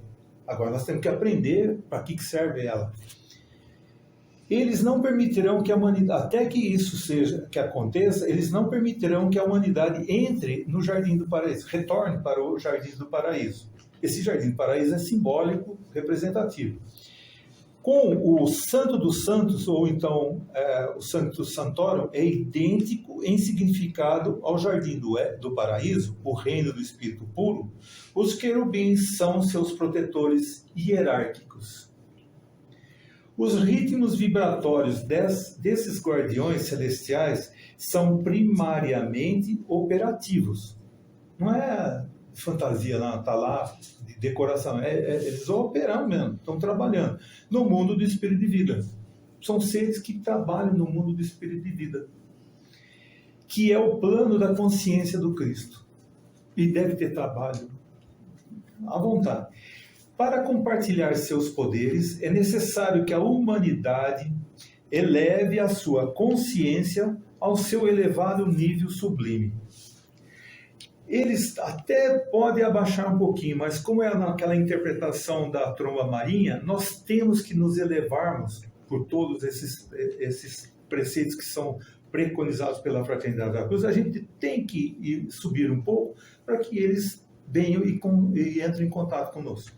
Agora nós temos que aprender para que serve ela. Eles não permitirão que a humanidade, até que isso que aconteça, eles não permitirão que a humanidade entre no jardim do paraíso, retorne para o jardim do paraíso. Esse jardim do paraíso é simbólico, representativo. Com o Santo dos Santos, ou então o Sanctus Sanctorum, é idêntico em significado ao jardim do paraíso, o reino do Espírito puro. Os querubins são seus protetores hierárquicos. Os ritmos vibratórios desses guardiões celestiais são primariamente operativos. Não é fantasia, não, está lá de decoração. Eles estão operando mesmo, estão trabalhando no mundo do espírito de vida. São seres que trabalham no mundo do espírito de vida, que é o plano da consciência do Cristo. E deve ter trabalho à vontade. Para compartilhar seus poderes, é necessário que a humanidade eleve a sua consciência ao seu elevado nível sublime. Eles até podem abaixar um pouquinho, mas como é naquela interpretação da tromba marinha, nós temos que nos elevarmos por todos esses preceitos que são preconizados pela Fraternidade da Cruz. A gente tem que subir um pouco para que eles venham e entrem em contato conosco.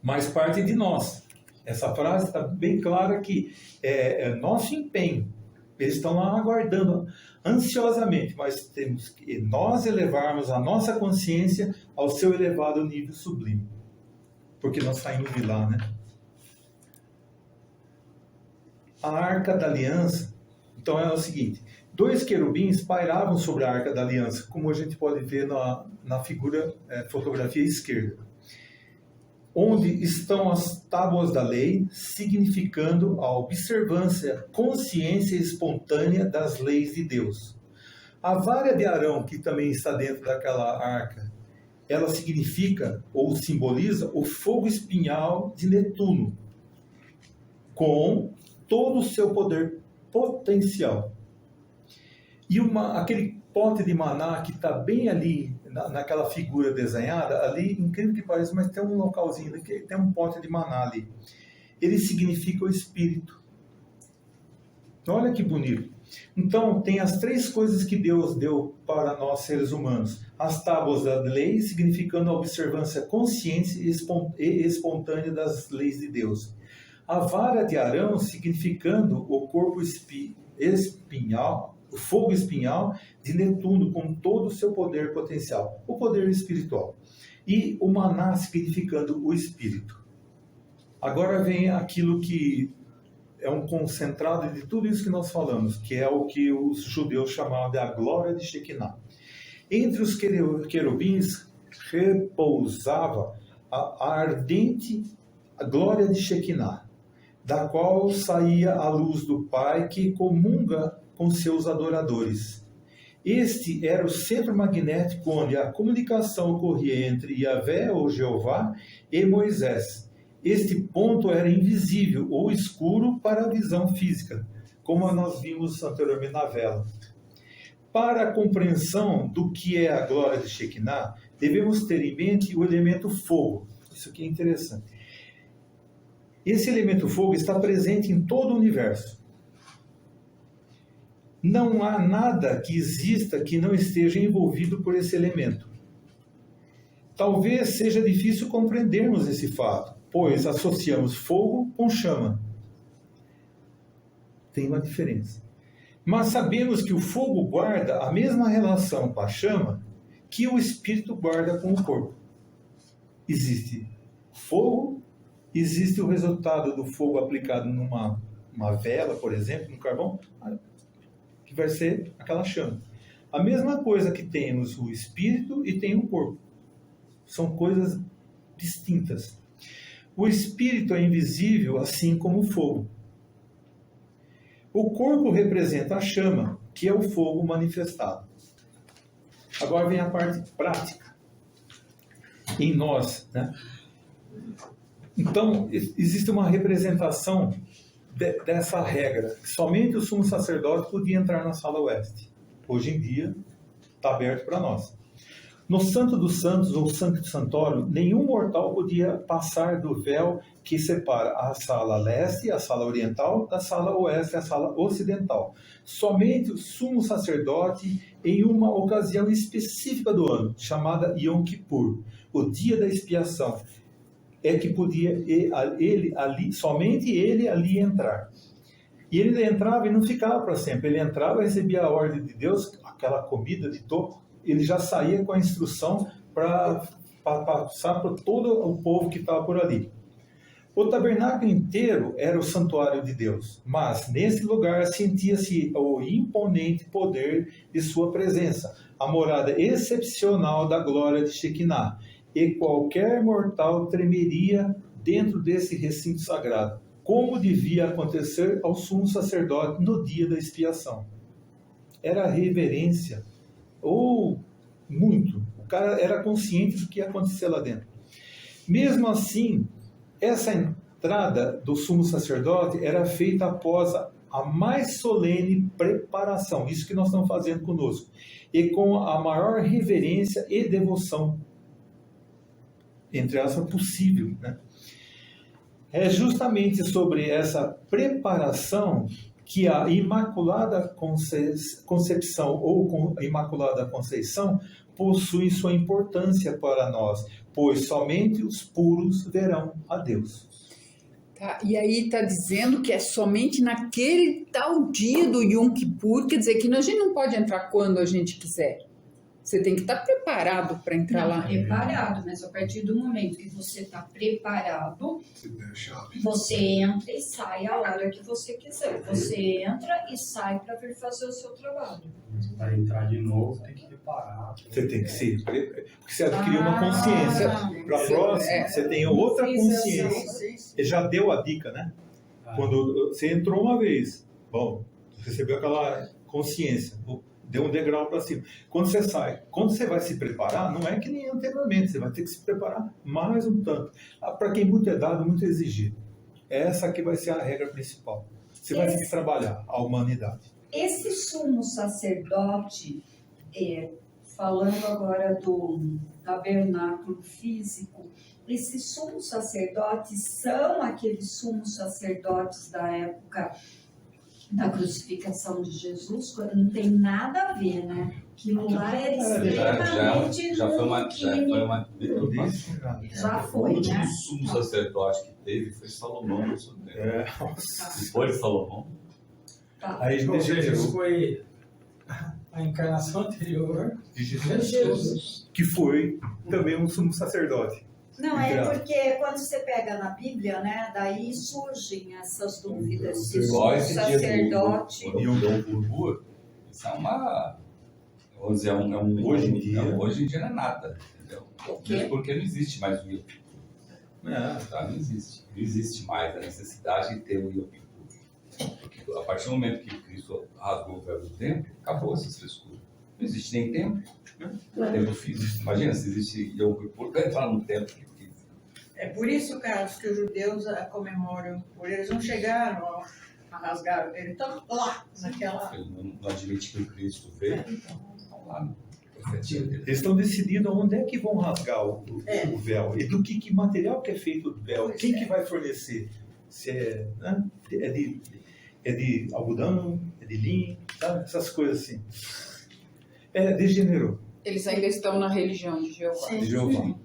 Mas parte de nós. Essa frase está bem clara que é nosso empenho. Eles estão lá aguardando ansiosamente, mas temos que nós elevarmos a nossa consciência ao seu elevado nível sublime. Porque nós saímos de lá, né? A Arca da Aliança, então é o seguinte, 2 querubins pairavam sobre a Arca da Aliança, como a gente pode ver na fotografia esquerda, onde estão as tábuas da lei, significando a observância, consciência espontânea das leis de Deus. A vara de Arão, que também está dentro daquela arca, ela significa ou simboliza o fogo espinhal de Netuno, com todo o seu poder potencial. E aquele pote de maná que está bem ali, naquela figura desenhada, ali, incrível que pareça, mas tem um localzinho, tem um pote de maná ali. Ele significa o Espírito. Olha que bonito. Então, tem as 3 coisas que Deus deu para nós, seres humanos. As tábuas da lei, significando a observância consciente e espontânea das leis de Deus. A vara de Arão, significando o corpo espinhal, o fogo espinhal de Netuno, com todo o seu poder potencial, o poder espiritual. E o maná, significando o Espírito. Agora vem aquilo que é um concentrado de tudo isso que nós falamos, que é o que os judeus chamavam de a glória de Shekinah. Entre os querubins repousava a ardente glória de Shekinah, da qual saía a luz do Pai que comunga com seus adoradores. Este era o centro magnético onde a comunicação ocorria entre Yahvé, ou Jeová, e Moisés. Este ponto era invisível ou escuro para a visão física, como nós vimos anteriormente na vela. Para a compreensão do que é a glória de Shekinah, devemos ter em mente o elemento fogo. Isso aqui é interessante. Esse elemento fogo está presente em todo o universo. Não há nada que exista que não esteja envolvido por esse elemento. Talvez seja difícil compreendermos esse fato, pois associamos fogo com chama. Tem uma diferença. Mas sabemos que o fogo guarda a mesma relação com a chama que o espírito guarda com o corpo. Existe fogo, existe o resultado do fogo aplicado numa vela, por exemplo, no carvão, que vai ser aquela chama. A mesma coisa que temos o espírito e tem o corpo. São coisas distintas. O espírito é invisível, assim como o fogo. O corpo representa a chama, que é o fogo manifestado. Agora vem a parte prática. Em nós, né? Então, existe uma representação dessa regra. Somente o sumo sacerdote podia entrar na sala oeste. Hoje em dia, está aberto para nós. No Santo dos Santos, ou Santo Santório, nenhum mortal podia passar do véu que separa a sala leste, a sala oriental, da sala oeste, a sala ocidental. Somente o sumo sacerdote, em uma ocasião específica do ano, chamada Yom Kippur, o dia da expiação, é que podia somente ele ali entrar. E ele entrava e não ficava para sempre. Ele entrava, recebia a ordem de Deus, aquela comida de toco, ele já saía com a instrução para passar para todo o povo que estava por ali. O tabernáculo inteiro era o santuário de Deus, mas nesse lugar sentia-se o imponente poder de sua presença, a morada excepcional da glória de Shekinah, e qualquer mortal tremeria dentro desse recinto sagrado, como devia acontecer ao sumo sacerdote no dia da expiação. Era reverência, ou muito. O cara era consciente do que ia acontecer lá dentro. Mesmo assim, essa entrada do sumo sacerdote era feita após a mais solene preparação, isso que nós estamos fazendo conosco, e com a maior reverência e devoção, entre aspas, possível, né? É justamente sobre essa preparação que a Imaculada Concepção ou Imaculada Conceição possui sua importância para nós, pois somente os puros verão a Deus. Tá, e aí está dizendo que é somente naquele tal dia do Yom Kippur, quer dizer que a gente não pode entrar quando a gente quiser. Você tem que estar preparado para entrar lá. Preparado, mas a partir do momento que você está preparado, você entra e sai a hora que você quiser. Você entra e sai para vir fazer o seu trabalho. Para entrar de novo, tem que preparar. Você tem que se preparar, porque você adquiriu uma consciência. Para a próxima, você tem outra consciência. Ele já deu a dica, né? Quando você entrou uma vez, bom, você recebeu aquela consciência. Deu um degrau para cima. Quando você sai, quando você vai se preparar, não é que nem anteriormente, você vai ter que se preparar mais um tanto. Para quem muito é dado, muito é exigido. Essa aqui vai ser a regra principal. Você vai ter que trabalhar a humanidade. Esse sumo sacerdote, falando agora do tabernáculo físico, esses sumos sacerdotes são aqueles sumos sacerdotes da época da crucificação de Jesus, não tem nada a ver, né? Aquilo lá era extremamente já foi uma já foi, né? O sumo sacerdote que teve foi Salomão. Depois de Salomão. Tá. Aí Jesus foi a encarnação anterior de Jesus, que foi também um sumo sacerdote. Não, é porque quando você pega na Bíblia, né, daí surgem essas dúvidas. Se o sacerdote... Isso é uma... Hoje em dia não é nada, entendeu? Mesmo porque não existe mais o Yom Kippur. Não existe. Não existe mais a necessidade de ter o Yom Kippur. Porque a partir do momento que Cristo rasgou o véu do templo, acabou essa frescura. Não existe nem templo. Templo físico. Imagina se existe Yom Kippur, vai entrar no templo. É por isso, Carlos, que os judeus comemoram. Por eles não chegaram rasgaram ele, então lá, naquela... Ele não admite que o Cristo veio. Estão lá no profetia dele. Eles estão decidindo onde é que vão rasgar o véu e do que material que é feito o véu, Pois quem é. que vai fornecer. Se é, né? É de algodão, é de linho, sabe? Essas coisas assim. Degenerou. Eles ainda estão na religião de Jeová. De Jeová.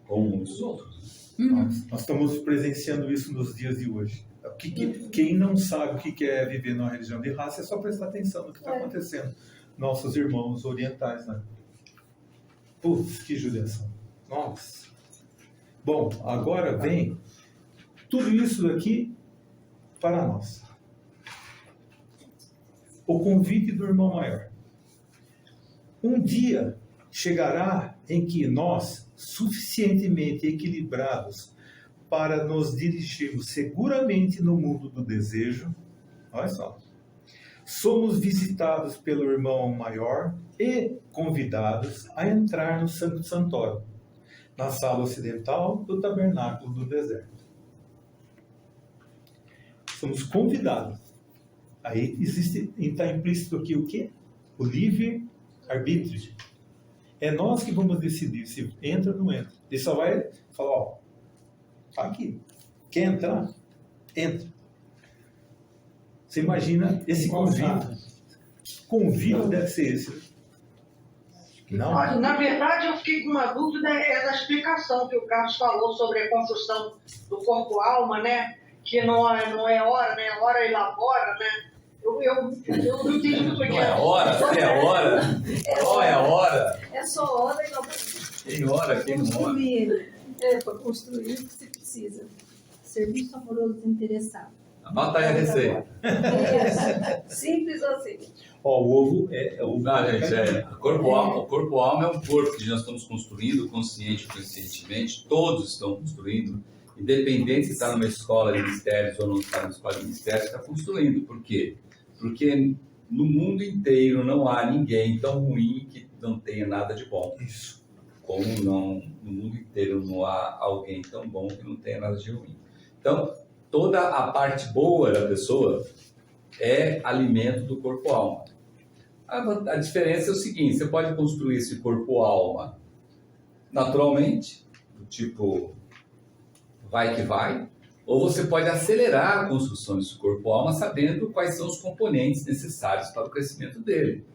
Como muitos outros. Nós estamos presenciando isso nos dias de hoje. Quem não sabe o que é viver numa religião de raça é só prestar atenção no que está acontecendo. Nossos irmãos orientais, né? Putz, que judiação. Nossa. Bom, agora vem tudo isso daqui para nós. O convite do irmão maior. Um dia chegará em que nós, suficientemente equilibrados para nos dirigirmos seguramente no mundo do desejo, olha só, somos visitados pelo irmão maior e convidados a entrar no Santo Santório, na sala ocidental do tabernáculo do deserto. Somos convidados. Aí está implícito aqui o quê? O livre-arbítrio. É nós que vamos decidir se entra ou não entra. Ele só vai falar, ó, tá aqui. Quer entrar? Entra. Você imagina esse convite. Que convite deve ser esse? Não. Olha, na verdade, eu fiquei com uma dúvida da explicação que o Carlos falou sobre a construção do corpo-alma, né? Que não é hora, né? Hora elabora, né? Eu não entendi muito bem. Não é hora, se é hora. Qual é a hora? É só hora e Quem ora, quem não ora. para construir o que se precisa. Serviço amoroso desinteressado. Anota aí a receita. Simples assim. Ó, o ovo é o Não, gente, o corpo-alma é um corpo que nós estamos construindo, consciente ou conscientemente, todos estão construindo, independente se está numa escola de mistérios ou não está numa escola de mistérios, está construindo. Por quê? Porque no mundo inteiro não há ninguém tão ruim que não tenha nada de bom. Isso. Como no mundo inteiro não há alguém tão bom que não tenha nada de ruim. Então, toda a parte boa da pessoa é alimento do corpo-alma. A diferença é o seguinte: você pode construir esse corpo-alma naturalmente, do tipo vai que vai, ou você pode acelerar a construção desse corpo-alma sabendo quais são os componentes necessários para o crescimento dele.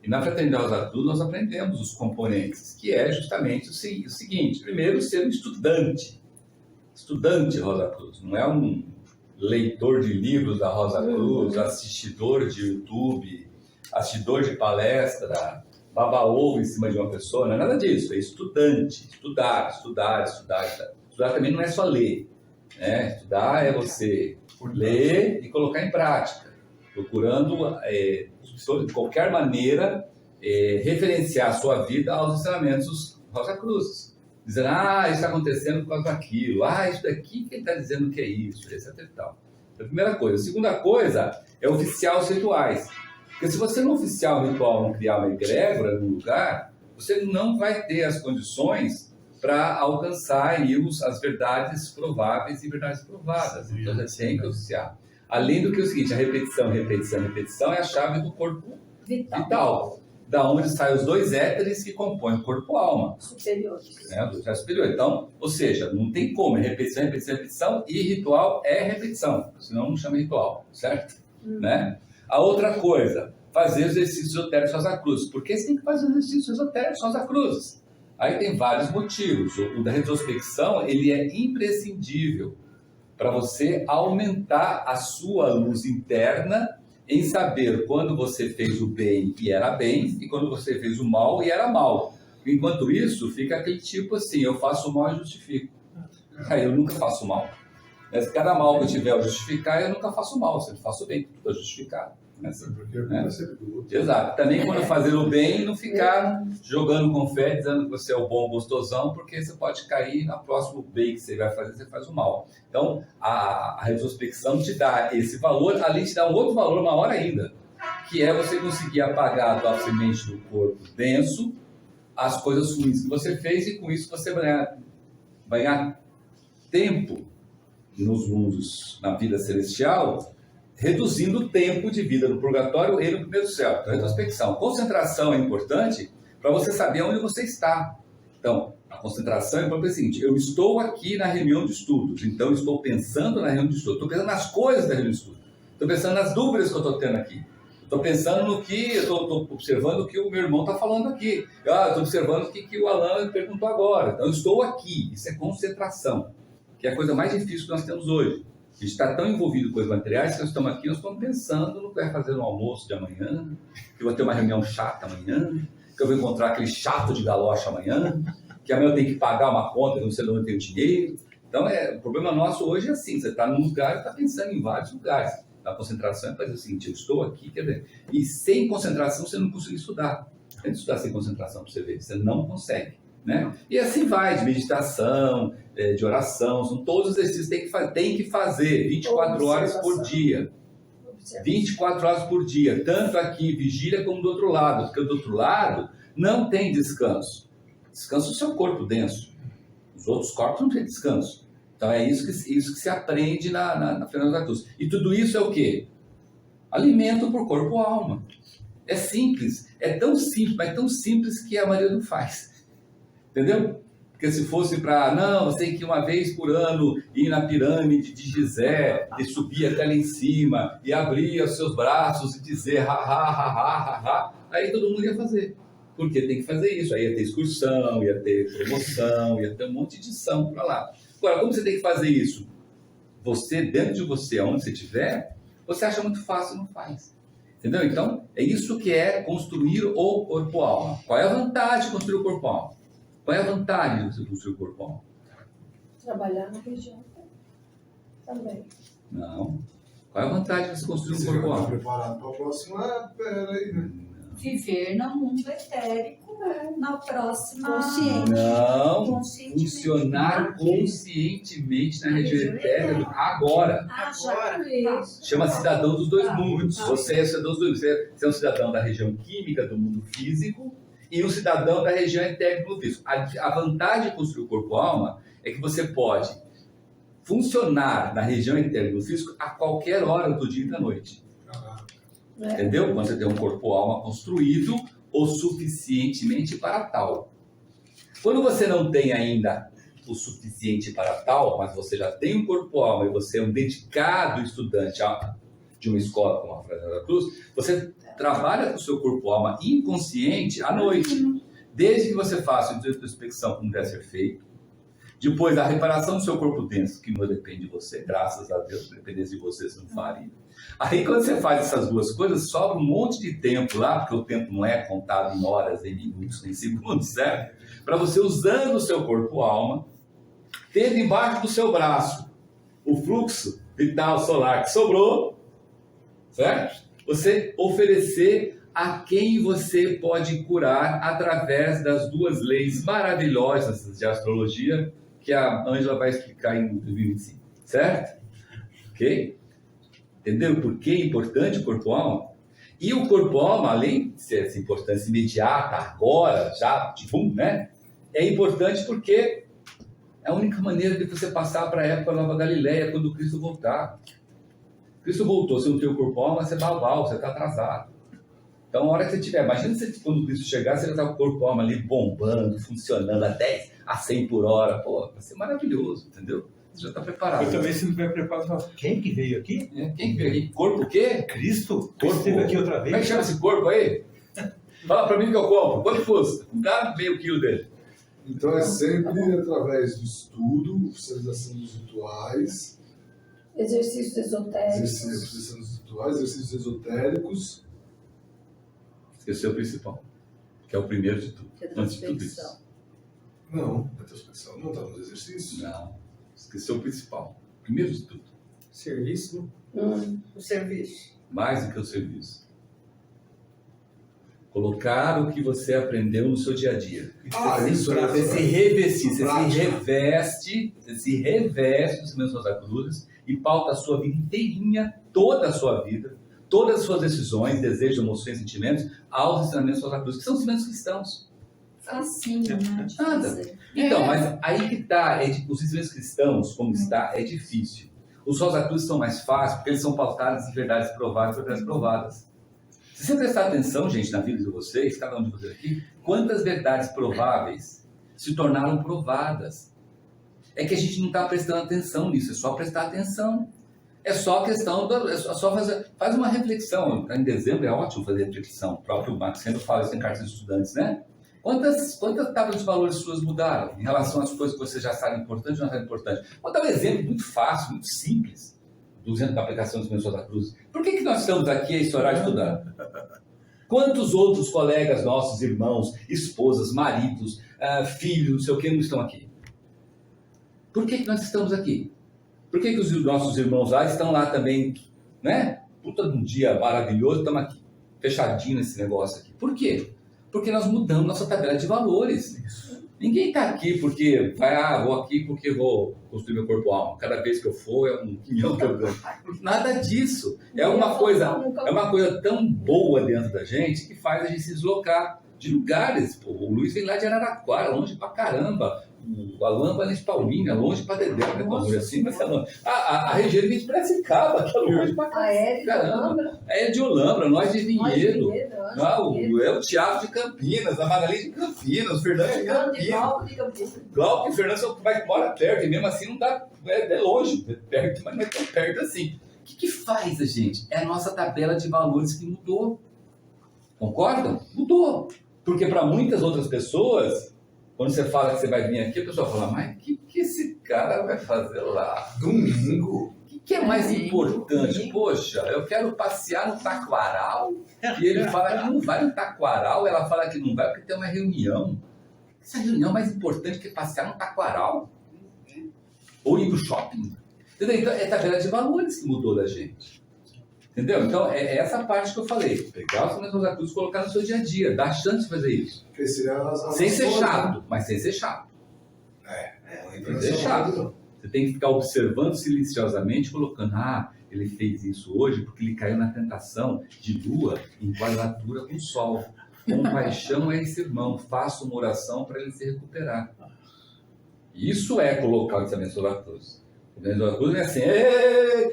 E na Fraternidade Rosa Cruz nós aprendemos os componentes, que é justamente o seguinte: primeiro, ser um estudante Rosa Cruz, não é um leitor de livros da Rosa Cruz, assistidor de YouTube, assistidor de palestra, baba-ovo em cima de uma pessoa, não é nada disso, é estudante, estudar também não é só ler, né? Estudar é você ler e colocar em prática, procurando, de qualquer maneira, referenciar a sua vida aos ensinamentos Rosa Cruz. Dizendo, isso está acontecendo por causa daquilo, isso daqui que ele está dizendo que é isso, etc e tal. A primeira coisa. A segunda coisa é oficiar os rituais. Porque se você não oficiar o ritual, não criar uma egrégora no lugar, você não vai ter as condições para alcançar aí as verdades prováveis e verdades provadas. Então você tem que oficiar. Além do que é o seguinte, a repetição é a chave do corpo vital. Da onde saem os dois éteres que compõem o corpo-alma. Superiores. Do superior. Então, ou seja, não tem como, é repetição, e ritual é repetição, senão não chama ritual, certo? Né? A outra coisa, fazer os exercícios esotéricos Rosa Cruz. Por que você tem que fazer os exercícios esotéricos Rosa Cruz? Aí tem vários motivos. O da retrospecção, ele é imprescindível para você aumentar a sua luz interna em saber quando você fez o bem e era bem, e quando você fez o mal e era mal. Enquanto isso, fica aquele tipo assim, eu faço o mal e justifico. Aí eu nunca faço mal. Mas cada mal que eu tiver a justificar, eu nunca faço mal. Eu sempre faço bem, tudo a justificar. Exato. Também quando fazer o bem, não ficar jogando confete, dizendo que você é o bom gostosão, porque você pode cair na próxima bem que você vai fazer, você faz o mal. Então, a retrospecção te dá esse valor, além de te dar um outro valor maior ainda, que é você conseguir apagar a tua semente do corpo denso, as coisas ruins que você fez, e com isso você vai ganhar tempo nos mundos, na vida celestial, reduzindo o tempo de vida no purgatório e no primeiro céu. Então, retrospecção. Concentração é importante para você saber onde você está. Então, a concentração é importante. É o seguinte: eu estou aqui na reunião de estudos, então eu estou pensando na reunião de estudos, estou pensando nas coisas da reunião de estudos, estou pensando nas dúvidas que eu estou tendo aqui, estou pensando no que, eu estou observando o que o meu irmão está falando aqui, estou observando o que o Alan perguntou agora. Então, eu estou aqui. Isso é concentração, que é a coisa mais difícil que nós temos hoje. A gente está tão envolvido com coisas materiais que nós estamos aqui, nós estamos pensando no que vai fazer no almoço de amanhã, que eu vou ter uma reunião chata amanhã, que eu vou encontrar aquele chato de galocha amanhã, que amanhã eu tenho que pagar uma conta que não sei de onde eu tenho dinheiro. Então, o problema nosso hoje é assim: você está num lugar e está pensando em vários lugares. A concentração é fazer o seguinte: eu estou aqui, quer dizer, e sem concentração você não consegue estudar. Tenta estudar sem concentração para você ver, você não consegue. Né? E assim vai, de meditação, de oração, são todos os exercícios que tem que fazer 24 horas por dia. 24 horas por dia, tanto aqui, vigília, como do outro lado, porque do outro lado não tem descanso. Descanso do seu corpo denso. Os outros corpos não têm descanso. Então é isso que se aprende na Fernanda da Cruz. E tudo isso é o quê? Alimento para o corpo e alma. É simples, é tão simples, mas tão simples que a maioria não faz. Entendeu? Porque se fosse para, não, você tem que uma vez por ano ir na pirâmide de Gizé e subir até lá em cima e abrir os seus braços e dizer ha, ha, ha, ha, ha, ha, aí todo mundo ia fazer. Porque tem que fazer isso. Aí ia ter excursão, ia ter promoção, ia ter um monte de ação para lá. Agora, como você tem que fazer isso? Você, dentro de você, aonde você estiver, você acha muito fácil e não faz. Entendeu? Então, é isso que é construir o corpo-alma. Qual é a vantagem de construir o corpo-alma? Qual é a vantagem de você construir o corpo-alma? Trabalhar na região também. Não. Qual é a vantagem de você construir um corpo-alma? Você vai estar preparado para a próxima era aí, né? Viver no mundo etérico, na próxima Consciente. Não, funcionar conscientemente na região etérea agora. Agora. Chama cidadão dos dois mundos. Você é cidadão dos dois. Você é um cidadão da região química, do mundo físico, e um cidadão da região etérica do mundo físico. A vantagem de construir o corpo-alma é que você pode funcionar na região etérica do físico a qualquer hora do dia e da noite. Entendeu? Quando você tem um corpo-alma construído o suficientemente para tal. Quando você não tem ainda o suficiente para tal, mas você já tem um corpo-alma e você é um dedicado estudante de uma escola como a Fernanda da Cruz, você trabalha com o seu corpo-alma inconsciente à noite. Desde que você faça a introspecção como deve ser feito, depois a reparação do seu corpo denso, que não depende de você, graças a Deus, se dependesse de você, você não faria. Aí quando você faz essas duas coisas, sobra um monte de tempo lá, porque o tempo não é contado em horas, em minutos, em segundos, certo? Para você, usando o seu corpo-alma, tendo embaixo do seu braço o fluxo vital solar que sobrou, certo? Você oferecer a quem você pode curar através das duas leis maravilhosas de astrologia que a Ângela vai explicar em 2025, certo? Ok? Entendeu por que é importante o corpo-alma? E o corpo-alma, além de ser essa importância imediata, agora, já, né? É importante porque é a única maneira de você passar para a época da Nova Galileia, quando Cristo voltar. Cristo voltou, você não tem o corpo-alma, você está mal, você está atrasado. Então, a hora que você tiver, imagina quando Cristo chegar, você já está com o corpo-alma ali bombando, funcionando a 10, a 100 por hora. Pô, vai ser maravilhoso, entendeu? Você já está preparado. Eu também, se não estiver preparado, quem que veio aqui? Quem que veio aqui? Corpo o quê? Cristo? Corpo Esteve aqui outra vez? Como é que chama esse corpo aí? Fala para mim que eu compro. Quanto custa? Dá meio quilo dele. Então é sempre através do estudo, oficialização dos rituais, Exercícios esotéricos. exercícios esotéricos. Esqueceu o principal, que é o primeiro de tudo. Antes de tudo isso. Não, a retrospecção não está nos exercícios. Não, esqueceu o principal. Primeiro de tudo. Serviço. O serviço. Mais do que o serviço. Colocar o que você aprendeu no seu dia a dia. Isso é Você se revestir, você se reveste dos meus cruzes e pauta a sua vida inteirinha, toda a sua vida, todas as suas decisões, desejos, emoções, sentimentos, aos ensinamentos da cruz, que são ensinamentos cristãos. Facinho, né? Nada. Então, mas aí que está, os ensinamentos cristãos, como está, é difícil. Os Rosa Cruz são mais fáceis porque eles são pautados em verdades provadas e verdades provadas. Se você prestar atenção, gente, na vida de vocês, cada um de vocês aqui, quantas verdades prováveis se tornaram provadas? É que a gente não está prestando atenção nisso, é só prestar atenção. É só questão, é só faz uma reflexão. Em dezembro é ótimo fazer reflexão. O próprio Max sempre fala isso em cartas de estudantes, né? Quantas tábuas de valores suas mudaram em relação às coisas que você já sabe importante ou não sabe importante? Vou dar um exemplo muito fácil, muito simples, da aplicação dos Rosa Cruz. Por que nós estamos aqui a esse horário estudando? Quantos outros colegas nossos, irmãos, esposas, maridos, filhos, não sei o que, não estão aqui? Por que nós estamos aqui? Por que os nossos irmãos lá estão lá também, né? Puta de um dia maravilhoso, estamos aqui, fechadinho nesse negócio aqui. Por quê? Porque nós mudamos nossa tabela de valores. Ninguém está aqui porque vou aqui porque vou construir meu corpo-alma. Cada vez que eu for é um quinhão que eu ganho. Nada disso. É uma coisa tão boa dentro da gente que faz a gente se deslocar de lugares. Pô, o Luiz vem lá de Araraquara, longe pra caramba. O Alan vai de Paulínia, longe pra Dedé, né? Assim, mas a Regina vem de Piracicaba, que é longe pra caramba. É de Olambra, nós de Vinhedo. É o Thiago de Campinas, a Magali de Campinas, o Fernando de Campinas. Glauco e Fernando mora perto, e mesmo assim não dá, é longe, é perto, mas não é tão perto assim. O que faz a gente? É a nossa tabela de valores que mudou. Concordam? Mudou. Porque para muitas outras pessoas, quando você fala que você vai vir aqui, a pessoa fala, mas o que esse cara vai fazer lá? Domingo? O que é mais importante? Poxa, eu quero passear no Taquaral, e ele fala que não vai no Taquaral, ela fala que não vai porque tem uma reunião. Essa reunião é mais importante que passear no Taquaral? Ou ir pro shopping? Entendeu? Então, é a tabela de valores que mudou da gente. Entendeu? Então, é essa parte que eu falei. Pegar os São Rosa Cruz e colocar no seu dia a dia. Dá chance de fazer isso. Sem ser chato, mas sem ser chato. Sem ser chato. Você tem que ficar observando silenciosamente, colocando, ele fez isso hoje porque ele caiu na tentação de lua em quadratura com o sol. Compaixão é esse irmão. Faça uma oração para ele se recuperar. Isso é colocar o São Rosa Cruz. A cruz é assim,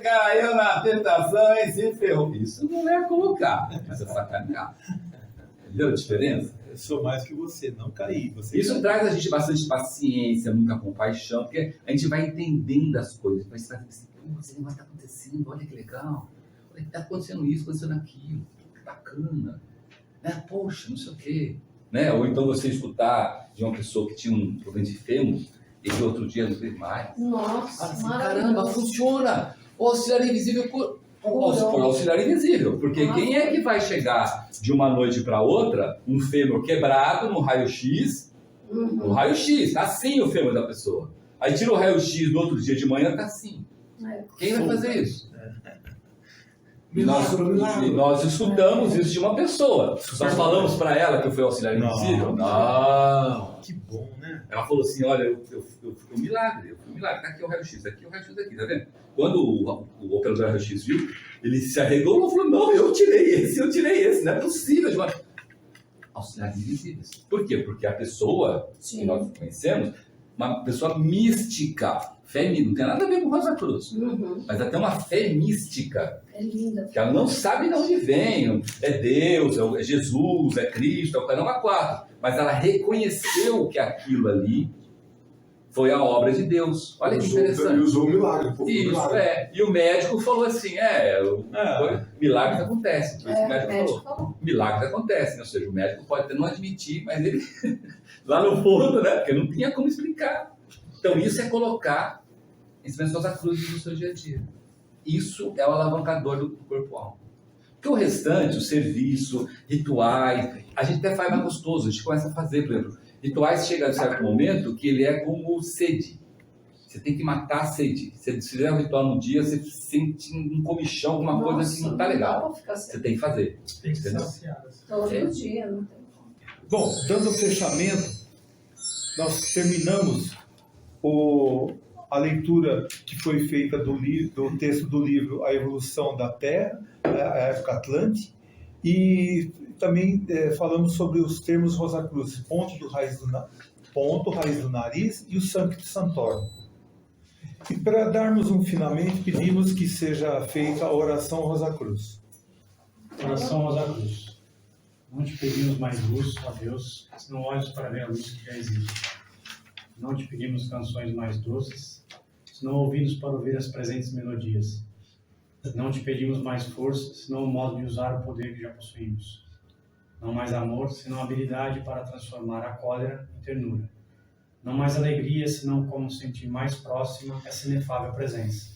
caiu na tentação e se ferrou. Isso não é colocar, mas é sacanear. Entendeu a diferença? Eu sou mais que você, não caí. Isso traz a gente bastante paciência, muita compaixão, porque a gente vai entendendo as coisas. Vai estar assim, esse negócio está acontecendo, olha que legal. Olha que está acontecendo isso, acontecendo aquilo. Que bacana. Né? Poxa, não sei o quê. Né? Ou então você escutar de uma pessoa que tinha um problema de fêmur, e de outro dia não teve mais. Nossa, assim, caramba, funciona! O auxiliar invisível por auxiliar invisível. Porque quem é que vai chegar de uma noite para outra, um fêmur quebrado no raio-x, no raio-x, tá assim o fêmur da pessoa. Aí tira o raio-x do outro dia de manhã, tá assim. Quem vai fazer isso? E nós escutamos isso de uma pessoa. Nós falamos para ela que eu fui auxiliar invisível? Não. Que bom, né? Ela falou assim, olha, eu fui um milagre, tá aqui o raio-x, aqui o raio-x aqui, tá vendo? Quando o operador raio-x viu, ele se arregou e falou, não, eu tirei esse, não é possível. Auxiliares invisíveis. Por quê? Porque a pessoa que nós conhecemos, uma pessoa mística, fé não tem nada a ver com Rosa Cruz, mas até uma fé mística. É linda. Que ela não sabe de onde vem, é Deus, é Jesus, é Cristo, é o caramba 4. Mas ela reconheceu que aquilo ali foi a obra de Deus. Olha que interessante. E usou o milagre. Isso, milagre. E o médico falou assim, milagres acontecem. Por isso que o médico falou. Milagres acontecem, ou seja, o médico pode até não admitir, mas ele, lá no fundo, né? Porque não tinha como explicar. Então isso é colocar esse Rosa Cruz no seu dia a dia. Isso é o alavancador do corpo-alma. Porque o restante, o serviço, rituais, a gente até faz mais gostoso, a gente começa a fazer, por exemplo, rituais chega a um certo momento que ele é como sede. Você tem que matar a sede. Se fizer um ritual no dia, você sente um comichão, alguma coisa assim, não tá legal. Você tem que fazer. Tem que ser saciado. Todo dia, não tem como. Bom, dando o fechamento, nós terminamos a leitura que foi feita do texto do livro A Evolução da Terra, a Época Atlante, e também falamos sobre os termos Rosa Cruz, ponto, raiz do nariz e o Sancto Sanctorum. E para darmos um finalmente, pedimos que seja feita a oração Rosa Cruz. Oração Rosa Cruz. Não te pedimos mais luz, ó Deus, senão olhos para ver a luz que já existe. Não te pedimos canções mais doces, senão ouvidos para ouvir as presentes melodias. Não te pedimos mais força, senão o modo de usar o poder que já possuímos. Não mais amor, senão habilidade para transformar a cólera em ternura. Não mais alegria, senão como sentir mais próxima essa inefável presença,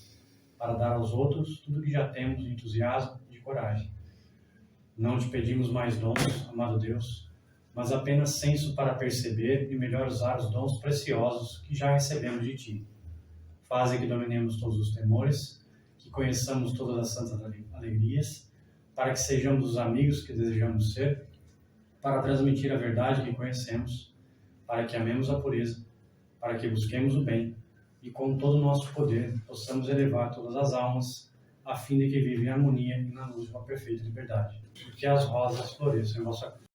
para dar aos outros tudo que já temos de entusiasmo e de coragem. Não te pedimos mais dons, amado Deus, mas apenas senso para perceber e melhor usar os dons preciosos que já recebemos de Ti. Faze que dominemos todos os temores, que conheçamos todas as santas alegrias, para que sejamos os amigos que desejamos ser, para transmitir a verdade que conhecemos, para que amemos a pureza, para que busquemos o bem e com todo o nosso poder possamos elevar todas as almas, a fim de que vivem em harmonia e na luz de uma perfeita liberdade. Que as rosas floresçam em vossa cruz.